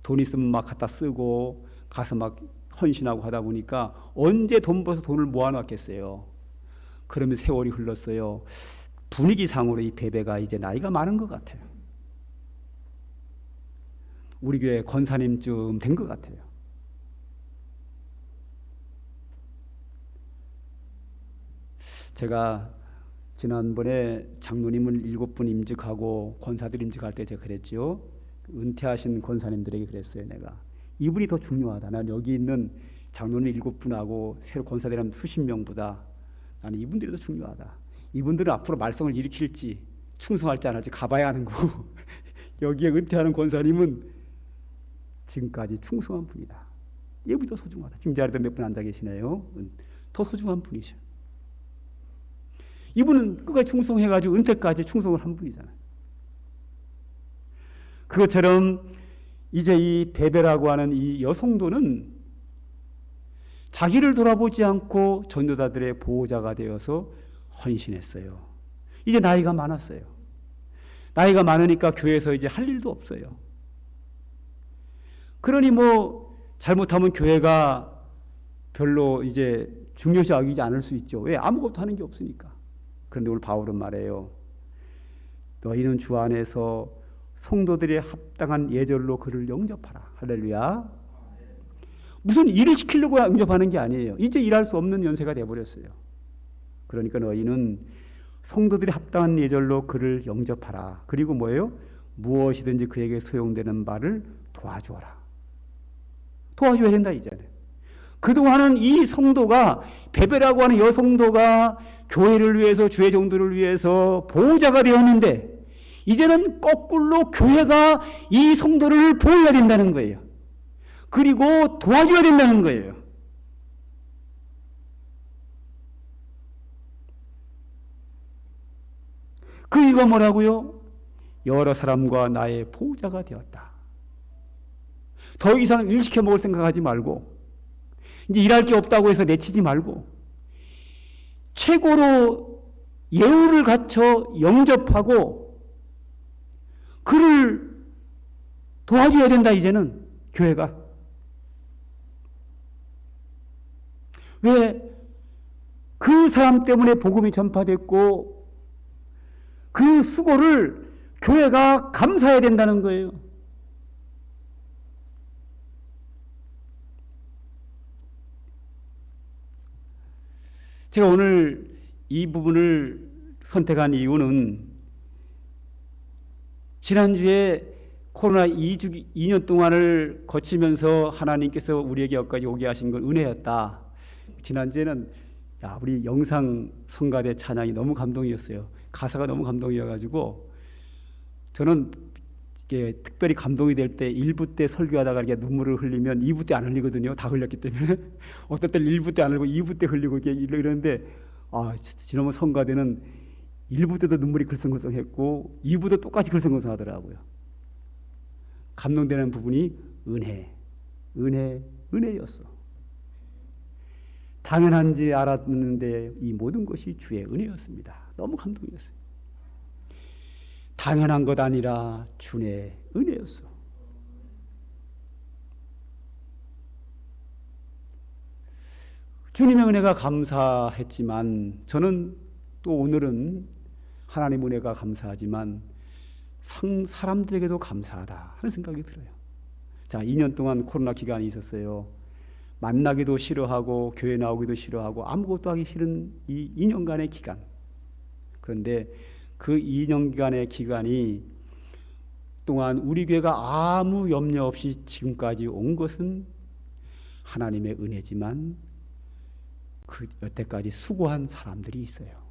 돈 있으면 막 갖다 쓰고 가서 막 헌신하고 하다 보니까 언제 돈 벌어서 돈을 모아놨겠어요. 그러면 세월이 흘렀어요. 분위기상으로 이 베베가 이제 나이가 많은 것 같아요. 우리 교회 권사님쯤 된 것 같아요. 제가 지난번에 장로님을 7분 임직하고 권사들 임직할 때 제가 그랬지요. 은퇴하신 권사님들에게 그랬어요. 내가 이분이 더 중요하다. 난 여기 있는 장로님 7분하고 새로 권사들이 수십 명보다 나는 이분들이 더 중요하다. 이분들은 앞으로 말썽을 일으킬지 충성할지 안 할지 가봐야 하는 거고 여기에 은퇴하는 권사님은 지금까지 충성한 분이다. 이분이 더 소중하다. 지금 자리에 몇 분 앉아 계시네요. 더 소중한 분이죠. 이분은 끝까지 충성해가지고 은퇴까지 충성을 한 분이잖아요. 그것처럼 이제 이 베베라고 하는 이 여성도는 자기를 돌아보지 않고 전도자들의 보호자가 되어서 헌신했어요. 이제 나이가 많았어요. 나이가 많으니까 교회에서 이제 할 일도 없어요. 그러니 뭐 잘못하면 교회가 별로 이제 중요시 여기지 않을 수 있죠. 왜? 아무것도 하는 게 없으니까. 그런데 오늘 바울은 말해요. 너희는 주 안에서 성도들의 합당한 예절로 그를 영접하라. 할렐루야. 무슨 일을 시키려고 영접하는 게 아니에요. 이제 일할 수 없는 연세가 되어버렸어요. 그러니까 너희는 성도들의 합당한 예절로 그를 영접하라. 그리고 뭐예요? 무엇이든지 그에게 소용되는 바를 도와주어라. 도와줘야 된다 이제는. 그동안은 이 성도가, 베베라고 하는 여성도가 교회를 위해서, 주의 종들을 위해서 보호자가 되었는데 이제는 거꾸로 교회가 이 성도를 보호해야 된다는 거예요. 그리고 도와줘야 된다는 거예요. 그 이유가 뭐라고요? 여러 사람과 나의 보호자가 되었다. 더 이상 일 시켜 먹을 생각하지 말고, 이제 일할 게 없다고 해서 내치지 말고, 최고로 예우를 갖춰 영접하고 그를 도와줘야 된다. 이제는 교회가. 왜? 그 사람 때문에 복음이 전파됐고 그 수고를 교회가 감사해야 된다는 거예요. 제가 오늘 이 부분을 선택한 이유는 지난주에 코로나 2년 동안을 거치면서 하나님께서 우리에게 여기까지 오게 하신 건 은혜였다. 지난주에는 우리 영상 성가대 찬양이 너무 감동이었어요. 가사가 너무 감동이어가지고 저는 이게 특별히 감동이 될 때 1부 때 설교하다가 이렇게 눈물을 흘리면 2부 때 안 흘리거든요. 다 흘렸기 때문에. 어떨 때 1부 때 안 흘리고 2부 때 흘리고 이러는데 지난번 성가대는 1부 때도 눈물이 글썽글썽했고 2부도 똑같이 글썽글썽하더라고요. 감동되는 부분이 은혜였어. 당연한지 알았는데 이 모든 것이 주의 은혜였습니다. 너무 감동이었어요. 당연한 것 아니라 주의 은혜였어. 주님의 은혜가 감사했지만 저는 또 오늘은 하나님 은혜가 감사하지만 사람들에게도 감사하다 하는 생각이 들어요. 자, 2년 동안 코로나 기간이 있었어요. 만나기도 싫어하고 교회 나오기도 싫어하고 아무것도 하기 싫은 이 2년간의 기간. 그런데 그 2년간의 기간이 동안 우리 교회가 아무 염려 없이 지금까지 온 것은 하나님의 은혜지만 그 여태까지 수고한 사람들이 있어요.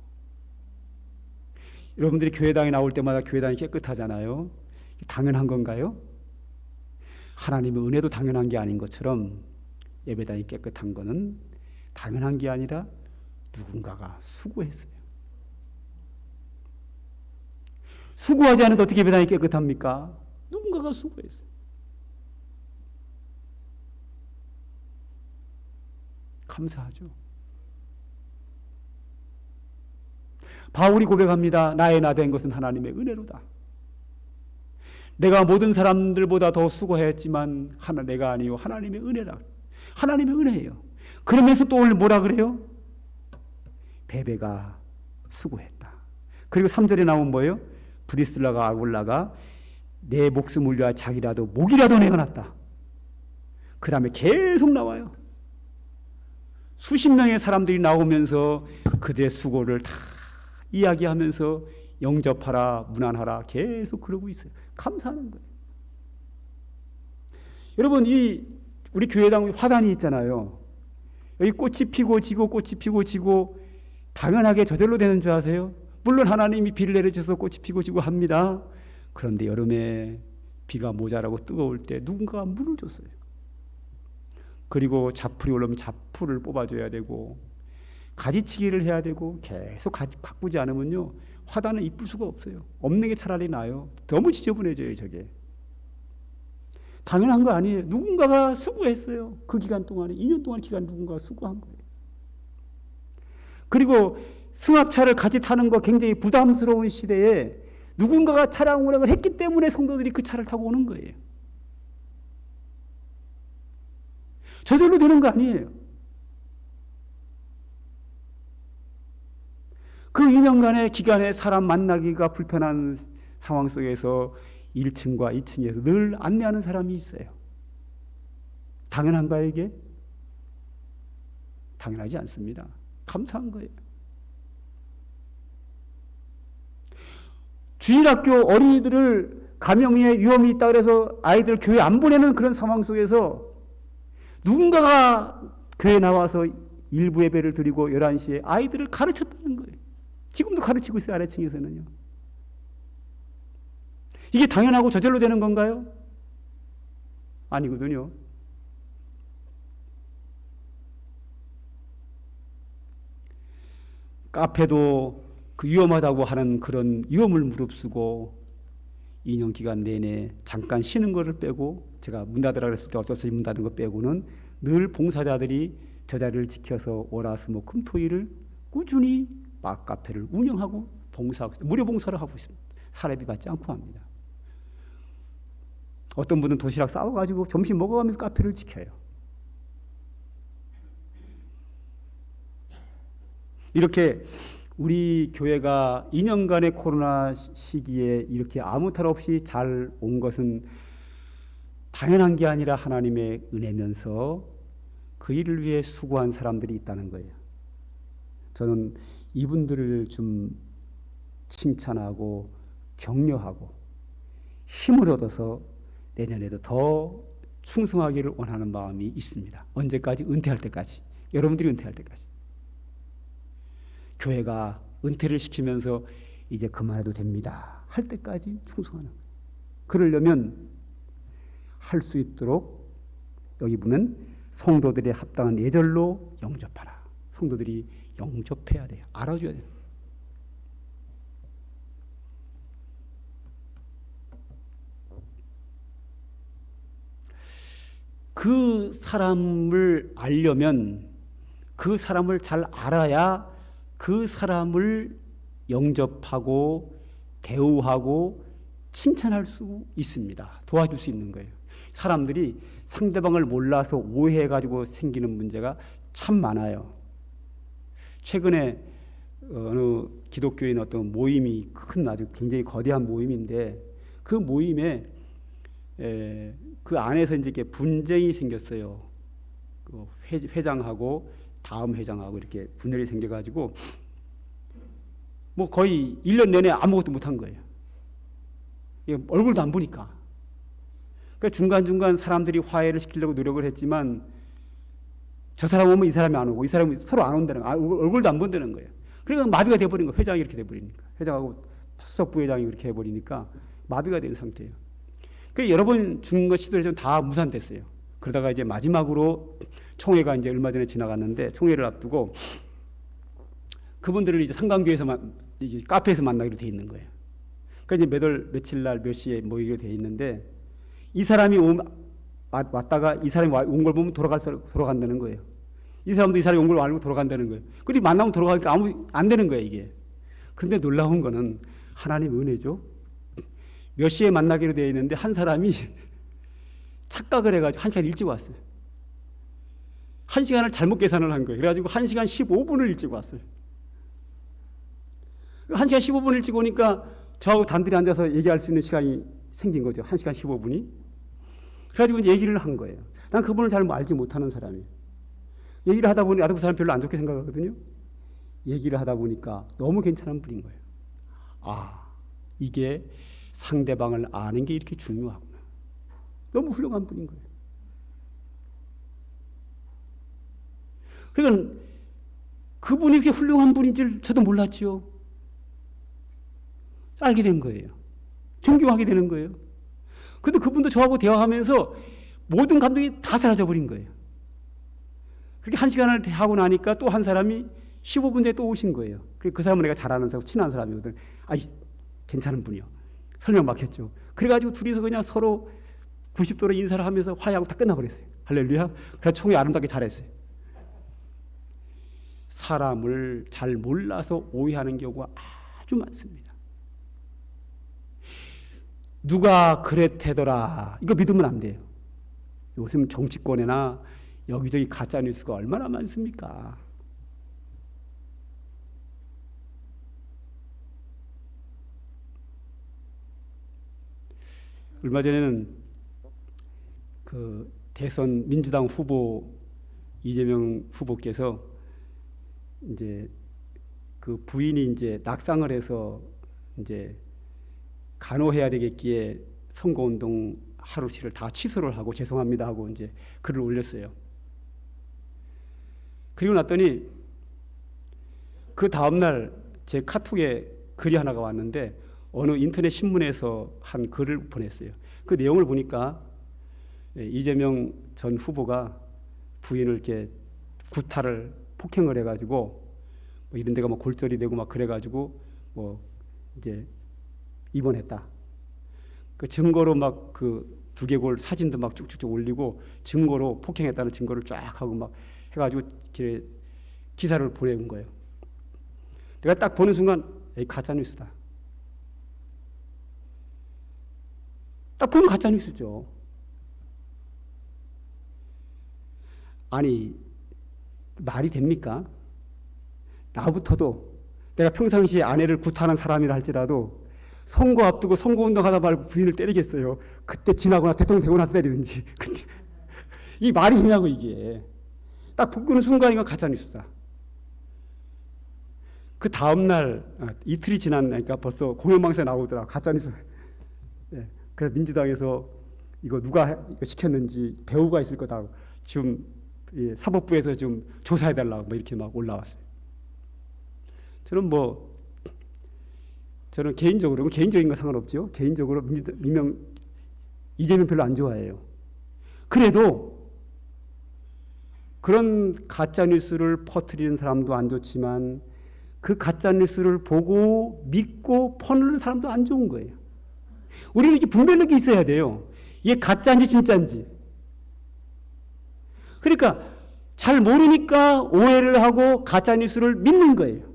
여러분들이 교회당에 나올 때마다 교회당이 깨끗하잖아요. 당연한 건가요? 하나님의 은혜도 당연한 게 아닌 것처럼 예배당이 깨끗한 것은 당연한 게 아니라 누군가가 수고했어요. 수고하지 않아도 어떻게 예배당이 깨끗합니까? 누군가가 수고했어요. 감사하죠. 바울이 고백합니다. 나의 나 된 것은 하나님의 은혜로다. 내가 모든 사람들보다 더 수고했지만 내가 아니요 하나님의 은혜라. 하나님의 은혜예요. 그러면서 또 오늘 뭐라 그래요? 베베가 수고했다. 그리고 3절에 나온 뭐예요? 브리슬라가 아굴라가 내 목숨을 위하여 자기라도 목이라도 내어놨다. 그 다음에 계속 나와요. 수십 명의 사람들이 나오면서 그들의 수고를 다 이야기하면서 영접하라, 문안하라 계속 그러고 있어요. 감사하는 거예요. 여러분, 우리 교회당 화단이 있잖아요. 여기 꽃이 피고 지고 꽃이 피고 지고 당연하게 저절로 되는 줄 아세요? 물론 하나님이 비를 내려주셔서 꽃이 피고 지고 합니다. 그런데 여름에 비가 모자라고 뜨거울 때 누군가가 물을 줬어요. 그리고 자풀이 올라오면 자풀을 뽑아줘야 되고 가지치기를 해야 되고 계속 가꾸지 않으면요 화단은 이쁠 수가 없어요. 없는 게 차라리 나아요. 너무 지저분해져요 저게. 당연한 거 아니에요. 누군가가 수고했어요. 그 기간 동안에 2년 동안 기간 누군가가 수고한 거예요. 그리고 승합차를 같이 타는 거 굉장히 부담스러운 시대에 누군가가 차량 운행을 했기 때문에 성도들이 그 차를 타고 오는 거예요. 저절로 되는 거 아니에요. 그 2년간의 기간에 사람 만나기가 불편한 상황 속에서 1층과 2층에서 늘 안내하는 사람이 있어요. 당연한가요, 이게? 당연하지 않습니다. 감사한 거예요. 주일학교 어린이들을 감염의 위험이 있다 그래서 아이들 교회 안 보내는 그런 상황 속에서 누군가가 교회 나와서 일부 예배를 드리고 11시에 아이들을 가르쳤다는 거예요. 지금도 가르치고 있어요, 아래층에서는요. 이게 당연하고 저절로 되는 건가요? 아니거든요. 카페도 그 위험하다고 하는 그런 위험을 무릅쓰고 2년 기간 내내 잠깐 쉬는 거를 빼고, 제가 문 닫으라 그랬을 때 어쩔 수 없이 문 닫은 거 빼고는 늘 봉사자들이 저 자리를 지켜서 월화수목금토일을 꾸준히 카페를 운영하고 봉사하고 있습니다. 무료 봉사를 하고 있습니다. 사례비 받지 않고 합니다. 어떤 분은 도시락 싸워가지고 점심 먹어가면서 카페를 지켜요. 이렇게 우리 교회가 2년간의 코로나 시기에 이렇게 아무 탈 없이 잘 온 것은 당연한 게 아니라 하나님의 은혜면서 그 일을 위해 수고한 사람들이 있다는 거예요. 저는 이분들을 좀 칭찬하고 격려하고 힘을 얻어서 내년에도 더 충성하기를 원하는 마음이 있습니다. 언제까지? 은퇴할 때까지. 여러분들이 은퇴할 때까지. 교회가 은퇴를 시키면서 이제 그만해도 됩니다 할 때까지 충성하는 거예요. 그러려면 할 수 있도록 여기 보면 성도들의 합당한 예절로 영접하라. 성도들이 영접해야 돼요. 알아줘야 돼요. 그 사람을 알려면 그 사람을 잘 알아야 그 사람을 영접하고 대우하고 칭찬할 수 있습니다. 도와줄 수 있는 거예요. 사람들이 상대방을 몰라서 오해해가지고 생기는 문제가 참 많아요. 최근에 어느 기독교인 어떤 모임이 큰 아주 굉장히 거대한 모임인데 그 모임에 그 안에서 이제 이렇게 분쟁이 생겼어요. 그 회장하고 다음 회장하고 이렇게 분열이 생겨가지고 뭐 거의 1년 내내 아무것도 못한 거예요. 얼굴도 안 보니까. 그러니까 중간중간 사람들이 화해를 시키려고 노력을 했지만 저 사람 오면 이 사람이 안 오고 이 사람이 서로 안 온다는 거예요. 얼굴도 안 본다는 거예요. 그러니까 마비가 돼버린 거예요. 회장이 이렇게 돼버리니까. 회장하고 수석 부회장이 그렇게 해버리니까 마비가 된 상태예요. 그러니까 여러 번 죽는 거 시도를 다 무산됐어요. 그러다가 이제 마지막으로 총회가 이제 얼마 전에 지나갔는데 총회를 앞두고 그분들을 이제 상강교에서 카페에서 만나기로 돼 있는 거예요. 그러니까 이제 며칠 날 몇 시에 모이기로 돼 있는데 이 사람이 왔다가 이 사람이 온 걸 보면 돌아간다는 거예요. 이 사람도 이 사람이 온 걸 알고 돌아간다는 거예요. 근데 만나면 돌아가니까 안 되는 거예요, 이게. 그런데 놀라운 거는 하나님 은혜죠. 몇 시에 만나기로 되어 있는데 한 사람이 착각을 해가지고 1시간 일찍 왔어요. 1시간을 잘못 계산을 한 거예요. 그래가지고 1시간 15분을 일찍 왔어요. 1시간 15분 일찍 오니까 저하고 단둘이 앉아서 얘기할 수 있는 시간이 생긴 거죠. 1시간 15분이. 그래가지고 이제 얘기를 한 거예요. 난 그분을 잘 알지 못하는 사람이에요. 얘기를 하다 보니 나도 그 사람 별로 안 좋게 생각하거든요. 얘기를 하다 보니까 너무 괜찮은 분인 거예요. 아, 이게 상대방을 아는 게 이렇게 중요하구나. 너무 훌륭한 분인 거예요. 그러니까 그분이 이렇게 훌륭한 분인 줄 저도 몰랐지요. 알게 된 거예요. 존경하게 되는 거예요. 근데 그분도 저하고 대화하면서 모든 감동이 다 사라져버린 거예요. 그렇게 1시간을 하고 나니까 또 한 사람이 15분 뒤에 또 오신 거예요. 그 사람은 내가 잘 아는 사람, 친한 사람이거든. 아, 괜찮은 분이요. 설명 막 했죠. 그래가지고 둘이서 그냥 서로 90도로 인사를 하면서 화해하고 다 끝나버렸어요. 할렐루야. 그래서 총회 아름답게 잘했어요. 사람을 잘 몰라서 오해하는 경우가 아주 많습니다. 누가 그랬대더라 이거 믿으면 안 돼요. 요즘 정치권이나 여기저기 가짜뉴스가 얼마나 많습니까? 얼마 전에는 그 대선 민주당 후보 이재명 후보께서 이제 그 부인이 이제 낙상을 해서 이제 간호해야 되겠기에 선거운동 하루치를 다 취소를 하고 죄송합니다 하고 이제 글을 올렸어요. 그리고 났더니 그 다음날 제 카톡에 글이 하나가 왔는데 어느 인터넷 신문에서 한 글을 보냈어요. 그 내용을 보니까 이재명 전 후보가 부인을 이렇게 구타를 폭행을 해가지고 뭐 이런 데가 뭐 골절이 되고 막 그래가지고 뭐 이제 입원했다. 그 증거로 막 그 두개골 사진도 막 쭉쭉쭉 올리고 증거로 폭행했다는 증거를 쫙 하고 막 해가지고 기사를 보내온 거예요. 내가 딱 보는 순간 에이 가짜 뉴스다. 딱 보면 가짜 뉴스죠. 아니 말이 됩니까? 나부터도 내가 평상시에 아내를 구타하는 사람이라 할지라도 선거 앞두고 선거운동하다 말고 부인을 때리겠어요. 그때 지나거나 대통령 되고 나서 때리든지. 이 말이 되냐고 이게. 딱 보는 순간 이건 가짜뉴스다. 그 다음날 이틀이 지났으니까 벌써 공영방송에 나오더라. 가짜뉴스. 예. 그래서 민주당에서 이거 누가 이거 시켰는지 배우가 있을 거다. 지금 사법부에서 좀 조사해달라고 뭐 이렇게 막 올라왔어요. 저는 개인적으로 개인적인 건 상관없죠. 개인적으로 이재명 별로 안 좋아해요. 그래도 그런 가짜 뉴스를 퍼뜨리는 사람도 안 좋지만 그 가짜 뉴스를 보고 믿고 퍼는 사람도 안 좋은 거예요. 우리는 이렇게 분별력이 있어야 돼요. 이게 가짜인지 진짜인지. 그러니까 잘 모르니까 오해를 하고 가짜 뉴스를 믿는 거예요.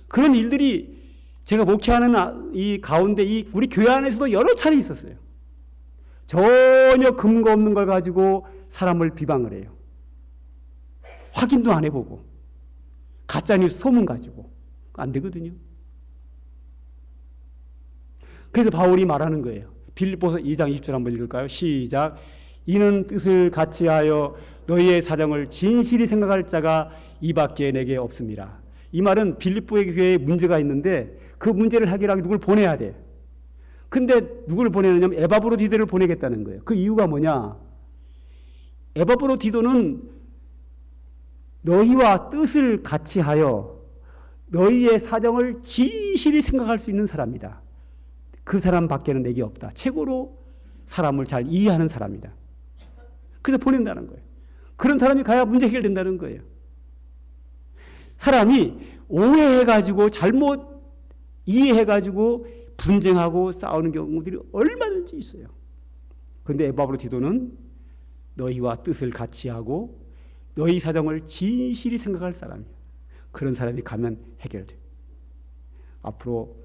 그런 일들이 제가 목회하는 이 가운데 우리 교회 안에서도 여러 차례 있었어요. 전혀 근거 없는 걸 가지고 사람을 비방을 해요. 확인도 안 해보고 가짜뉴스 소문 가지고 안 되거든요. 그래서 바울이 말하는 거예요. 빌립보서 2장 20절 한번 읽을까요? 시작. 이는 뜻을 같이하여 너희의 사정을 진실히 생각할 자가 이밖에 내게 없습니다. 이 말은 빌립보의 교회에 문제가 있는데 그 문제를 해결하기 누굴 보내야 돼. 근데 누구를 보내느냐면 에바브로디도를 보내겠다는 거예요. 그 이유가 뭐냐? 에바브로디도는 너희와 뜻을 같이 하여 너희의 사정을 진실히 생각할 수 있는 사람이다. 그 사람밖에는 내게 없다. 최고로 사람을 잘 이해하는 사람이다. 그래서 보낸다는 거예요. 그런 사람이 가야 문제 해결된다는 거예요. 사람이 오해해가지고 잘못 이해해가지고 분쟁하고 싸우는 경우들이 얼마든지 있어요. 그런데 에바브로디도는 너희와 뜻을 같이 하고 너희 사정을 진실히 생각할 사람이에요. 그런 사람이 가면 해결돼요. 앞으로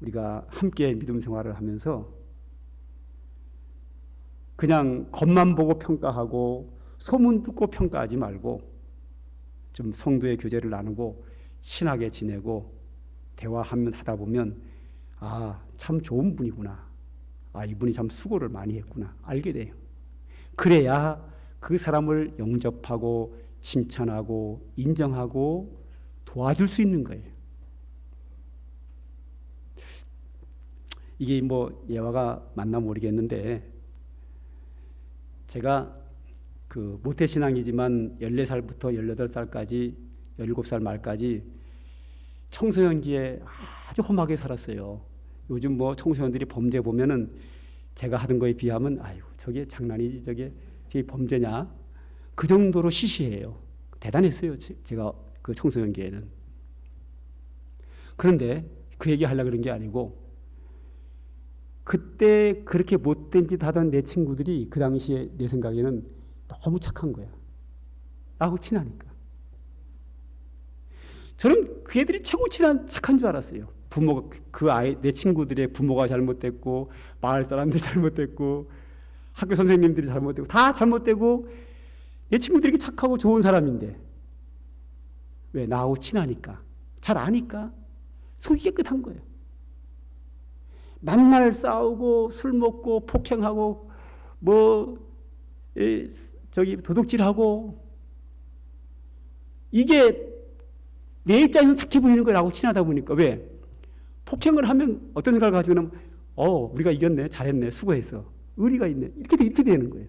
우리가 함께 믿음 생활을 하면서 그냥 겉만 보고 평가하고 소문 듣고 평가하지 말고 좀 성도의 교제를 나누고 친하게 지내고 대화하다 보면 참 좋은 분이구나. 이분이 참 수고를 많이 했구나. 알게 돼요. 그래야 그 사람을 영접하고 칭찬하고 인정하고 도와줄 수 있는 거예요. 이게 뭐 예화가 맞나 모르겠는데 제가 그 모태신앙이지만 14살부터 18살까지 17살 말까지 청소년기에 아주 험하게 살았어요. 요즘 뭐 청소년들이 범죄 보면은 제가 하던 거에 비하면 저게 장난이지 저게 범죄냐 그 정도로 시시해요. 대단했어요. 제가 그 청소년기에는. 그런데 그 얘기 하려고 그런 게 아니고 그때 그렇게 못된 짓 하던 내 친구들이 그 당시에 내 생각에는 너무 착한 거야. 나하고 친하니까. 저는 그 애들이 최고 착한 줄 알았어요. 부모가, 내 친구들의 부모가 잘못됐고, 마을 사람들이 잘못됐고, 학교 선생님들이 잘못되고, 다 잘못되고, 내 친구들이 이렇게 착하고 좋은 사람인데, 왜? 나하고 친하니까. 잘 아니까. 속이 깨끗한 거예요. 맨날 싸우고, 술 먹고, 폭행하고, 도둑질하고, 이게 내 입장에서 착해 보이는 거라고 친하다 보니까. 왜? 폭행을 하면 어떤 생각을 가지면 우리가 이겼네, 잘했네, 수고했어, 의리가 있네, 이렇게 되는 거예요.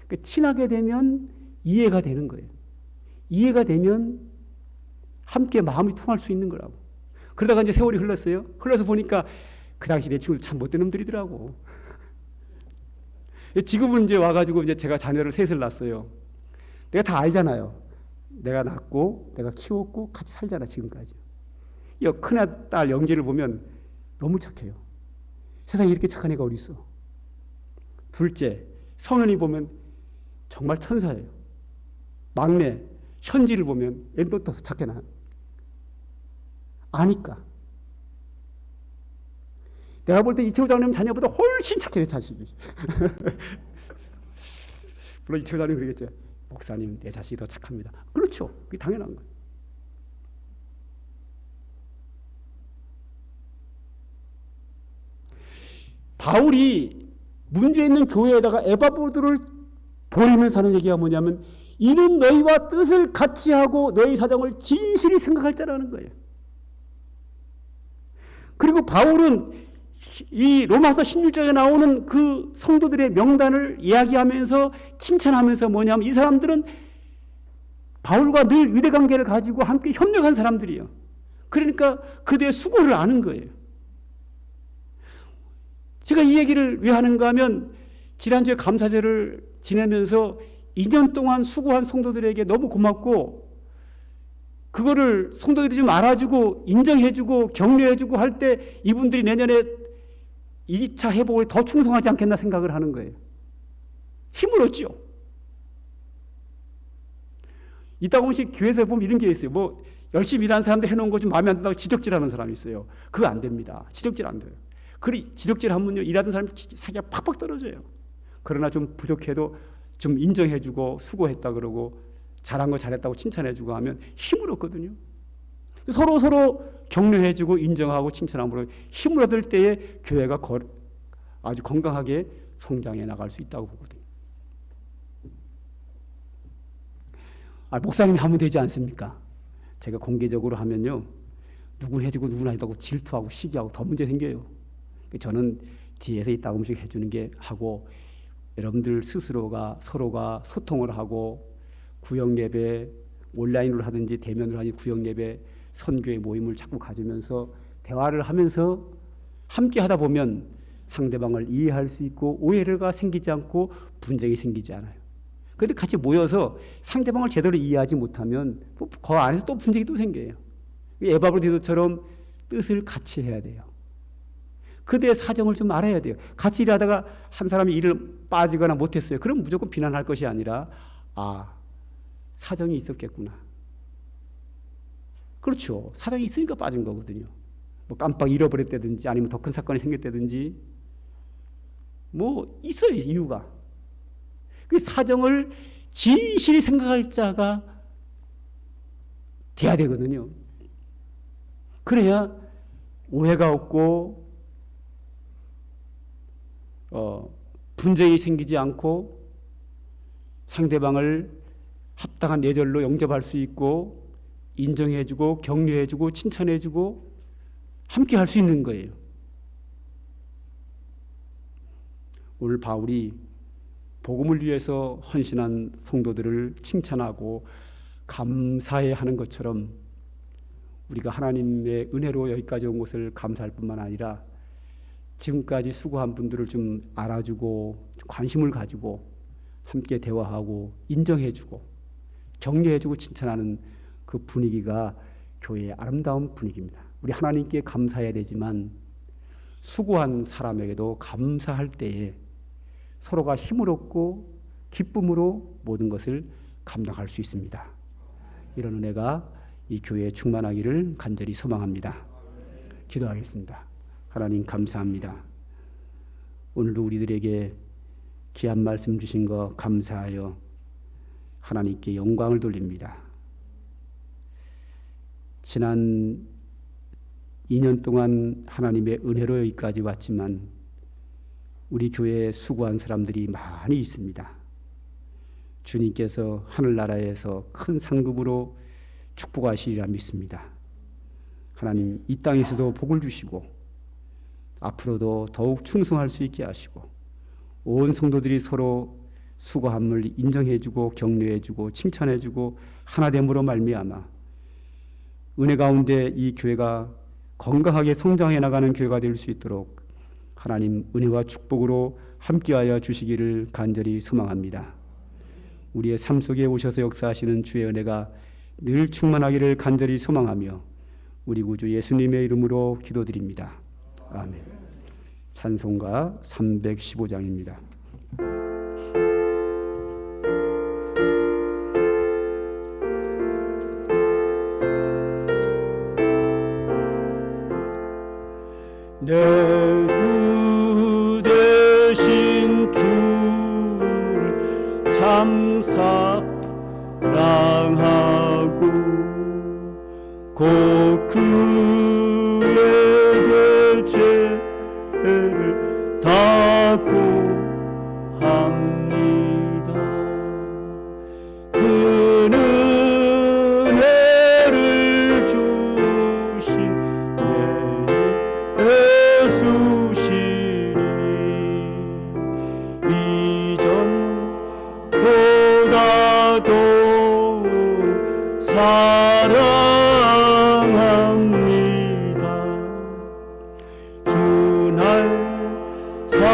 그러니까 친하게 되면 이해가 되는 거예요. 이해가 되면 함께 마음이 통할 수 있는 거라고. 그러다가 이제 세월이 흘렀어요. 흘러서 보니까 그 당시 내 친구들 참 못된 놈들이더라고. 지금은 이제 와가지고 이제 제가 자녀를 셋을 낳았어요. 내가 다 알잖아요. 내가 낳고 내가 키웠고 같이 살잖아 지금까지. 이 큰아들 영재를 보면 너무 착해요. 세상에 이렇게 착한 애가 어디 있어. 둘째 성현이 보면 정말 천사예요. 막내 현지를 보면 얘는 또 착해 나. 아니까. 내가 볼 때 이채호 장님 자녀보다 훨씬 착해 자식이. 물론 이채호 장님 그러겠죠. 목사님 내 자식이 더 착합니다. 그렇죠. 그게 당연한 거예요. 바울이 문제 있는 교회에다가 에바브로를 보내면서 하는 얘기가 뭐냐면 이는 너희와 뜻을 같이 하고 너희 사정을 진실히 생각할 자라는 거예요. 그리고 바울은 이 로마서 16장에 나오는 그 성도들의 명단을 이야기하면서 칭찬하면서 뭐냐면 이 사람들은 바울과 늘 유대관계를 가지고 함께 협력한 사람들이에요. 그러니까 그들의 수고를 아는 거예요. 제가 이 얘기를 왜 하는가 하면 지난주에 감사절을 지내면서 2년 동안 수고한 성도들에게 너무 고맙고 그거를 성도들이 좀 알아주고 인정해주고 격려해주고 할 때 이분들이 내년에 2차 회복을 더 충성하지 않겠나 생각을 하는 거예요. 힘을 얻죠. 이따가 보면 교회에서 보면 이런 게 있어요. 열심히 일하는 사람들 해놓은 거 좀 마음에 안 든다고 지적질하는 사람이 있어요. 그거 안 됩니다. 지적질 안 돼요. 지적질하면요 일하던 사람이 사기가 팍팍 떨어져요. 그러나 좀 부족해도 좀 인정해주고 수고했다 그러고 잘한 거 잘했다고 칭찬해주고 하면 힘을 얻거든요. 서로 격려해주고 인정하고 칭찬함으로 힘을 얻을 때에 교회가 아주 건강하게 성장해 나갈 수 있다고 보거든요. 목사님이 하면 되지 않습니까? 제가 공개적으로 하면요 누군 해주고 누군 안 해주고 질투하고 시기하고 더 문제 생겨요. 저는 뒤에서 이따 음식 해주는 게 하고 여러분들 스스로가 서로가 소통을 하고 구역 예배 온라인으로 하든지 대면으로 하든지 구역 예배 선교의 모임을 자꾸 가지면서 대화를 하면서 함께 하다 보면 상대방을 이해할 수 있고 오해가 생기지 않고 분쟁이 생기지 않아요. 그런데 같이 모여서 상대방을 제대로 이해하지 못하면 그 안에서 또 분쟁이 또 생겨요. 에바브로디도처럼 뜻을 같이 해야 돼요. 그들의 사정을 좀 알아야 돼요. 같이 일하다가 한 사람이 일을 빠지거나 못했어요. 그럼 무조건 비난할 것이 아니라 사정이 있었겠구나. 그렇죠. 사정이 있으니까 빠진 거거든요. 깜빡 잃어버렸다든지 아니면 더 큰 사건이 생겼다든지 있어요. 이유가. 그 사정을 진실히 생각할 자가 돼야 되거든요. 그래야 오해가 없고 분쟁이 생기지 않고 상대방을 합당한 예절로 영접할 수 있고 인정해주고 격려해주고 칭찬해주고 함께 할 수 있는 거예요. 오늘 바울이 복음을 위해서 헌신한 성도들을 칭찬하고 감사해 하는 것처럼 우리가 하나님의 은혜로 여기까지 온 것을 감사할 뿐만 아니라 지금까지 수고한 분들을 좀 알아주고 관심을 가지고 함께 대화하고 인정해주고 격려해주고 칭찬하는 그 분위기가 교회의 아름다운 분위기입니다. 우리 하나님께 감사해야 되지만 수고한 사람에게도 감사할 때에 서로가 힘을 얻고 기쁨으로 모든 것을 감당할 수 있습니다. 이런 은혜가 이 교회에 충만하기를 간절히 소망합니다. 기도하겠습니다. 하나님 감사합니다. 오늘도 우리들에게 귀한 말씀 주신 거 감사하여 하나님께 영광을 돌립니다. 지난 2년 동안 하나님의 은혜로 여기까지 왔지만 우리 교회에 수고한 사람들이 많이 있습니다. 주님께서 하늘나라에서 큰 상급으로 축복하시리라 믿습니다. 하나님 이 땅에서도 복을 주시고 앞으로도 더욱 충성할 수 있게 하시고 온 성도들이 서로 수고함을 인정해주고 격려해주고 칭찬해주고 하나됨으로 말미암아 은혜 가운데 이 교회가 건강하게 성장해 나가는 교회가 될 수 있도록 하나님 은혜와 축복으로 함께하여 주시기를 간절히 소망합니다. 우리의 삶 속에 오셔서 역사하시는 주의 은혜가 늘 충만하기를 간절히 소망하며 우리 구주 예수님의 이름으로 기도드립니다. 아멘. 찬송가 315장입니다. 내 주 되신 주를 참 사랑하고 곧 그에게 죄를 닫고 합니다. 그는 은혜를 주신 내 예수시니 이전보다도 사랑합니다. 주날 사랑하사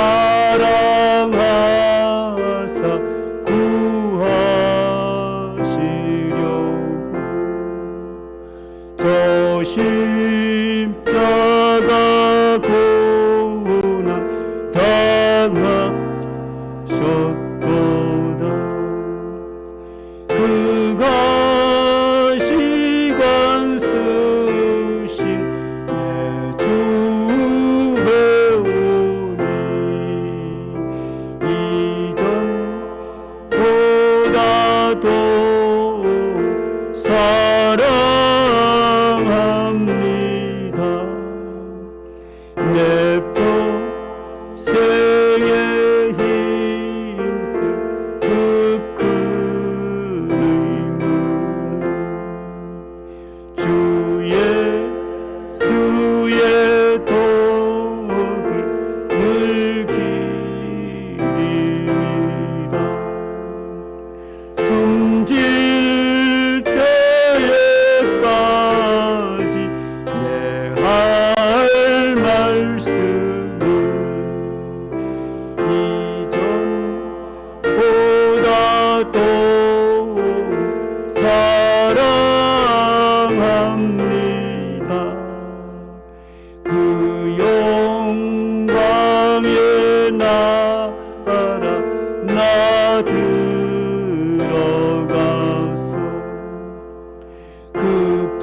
구하시려고 저 십자가 고난 당하셨도다. 그가 시간 쓰신 내 주 배우니 이전보다도 사랑합니다. 내 평생에 힘쓸 그 큰 의무는 주 예수의 덕을 늘 기리리라. 숨질 때에까지 내 할 말씀을 이전보다도 사랑합니다. 그 영광의 나라 나 들어가서 그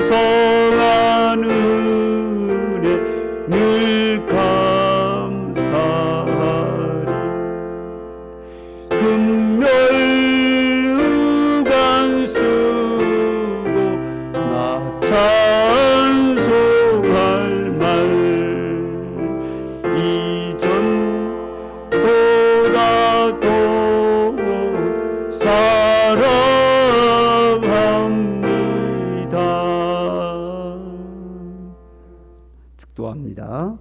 풍성한 은혜 늘 감사하리. 금멸의관 쓰고 나 찬송할 말 이전보다도 사랑합니다. 축도합니다.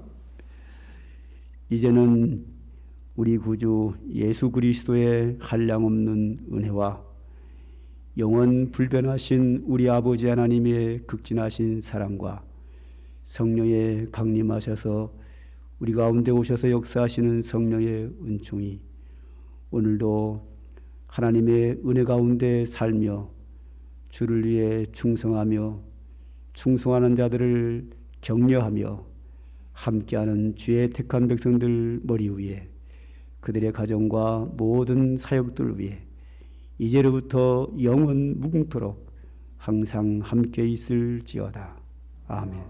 이제는 우리 구주 예수 그리스도의 한량없는 은혜와 영원 불변하신 우리 아버지 하나님의 극진하신 사랑과 성령의 강림하셔서 우리 가운데 오셔서 역사하시는 성령의 은총이 오늘도 하나님의 은혜 가운데 살며 주를 위해 충성하며 충성하는 자들을 격려하며 함께하는 주의 택한 백성들 머리 위에 그들의 가정과 모든 사역들 위에 이제로부터 영원 무궁토록 항상 함께 있을지어다. 아멘.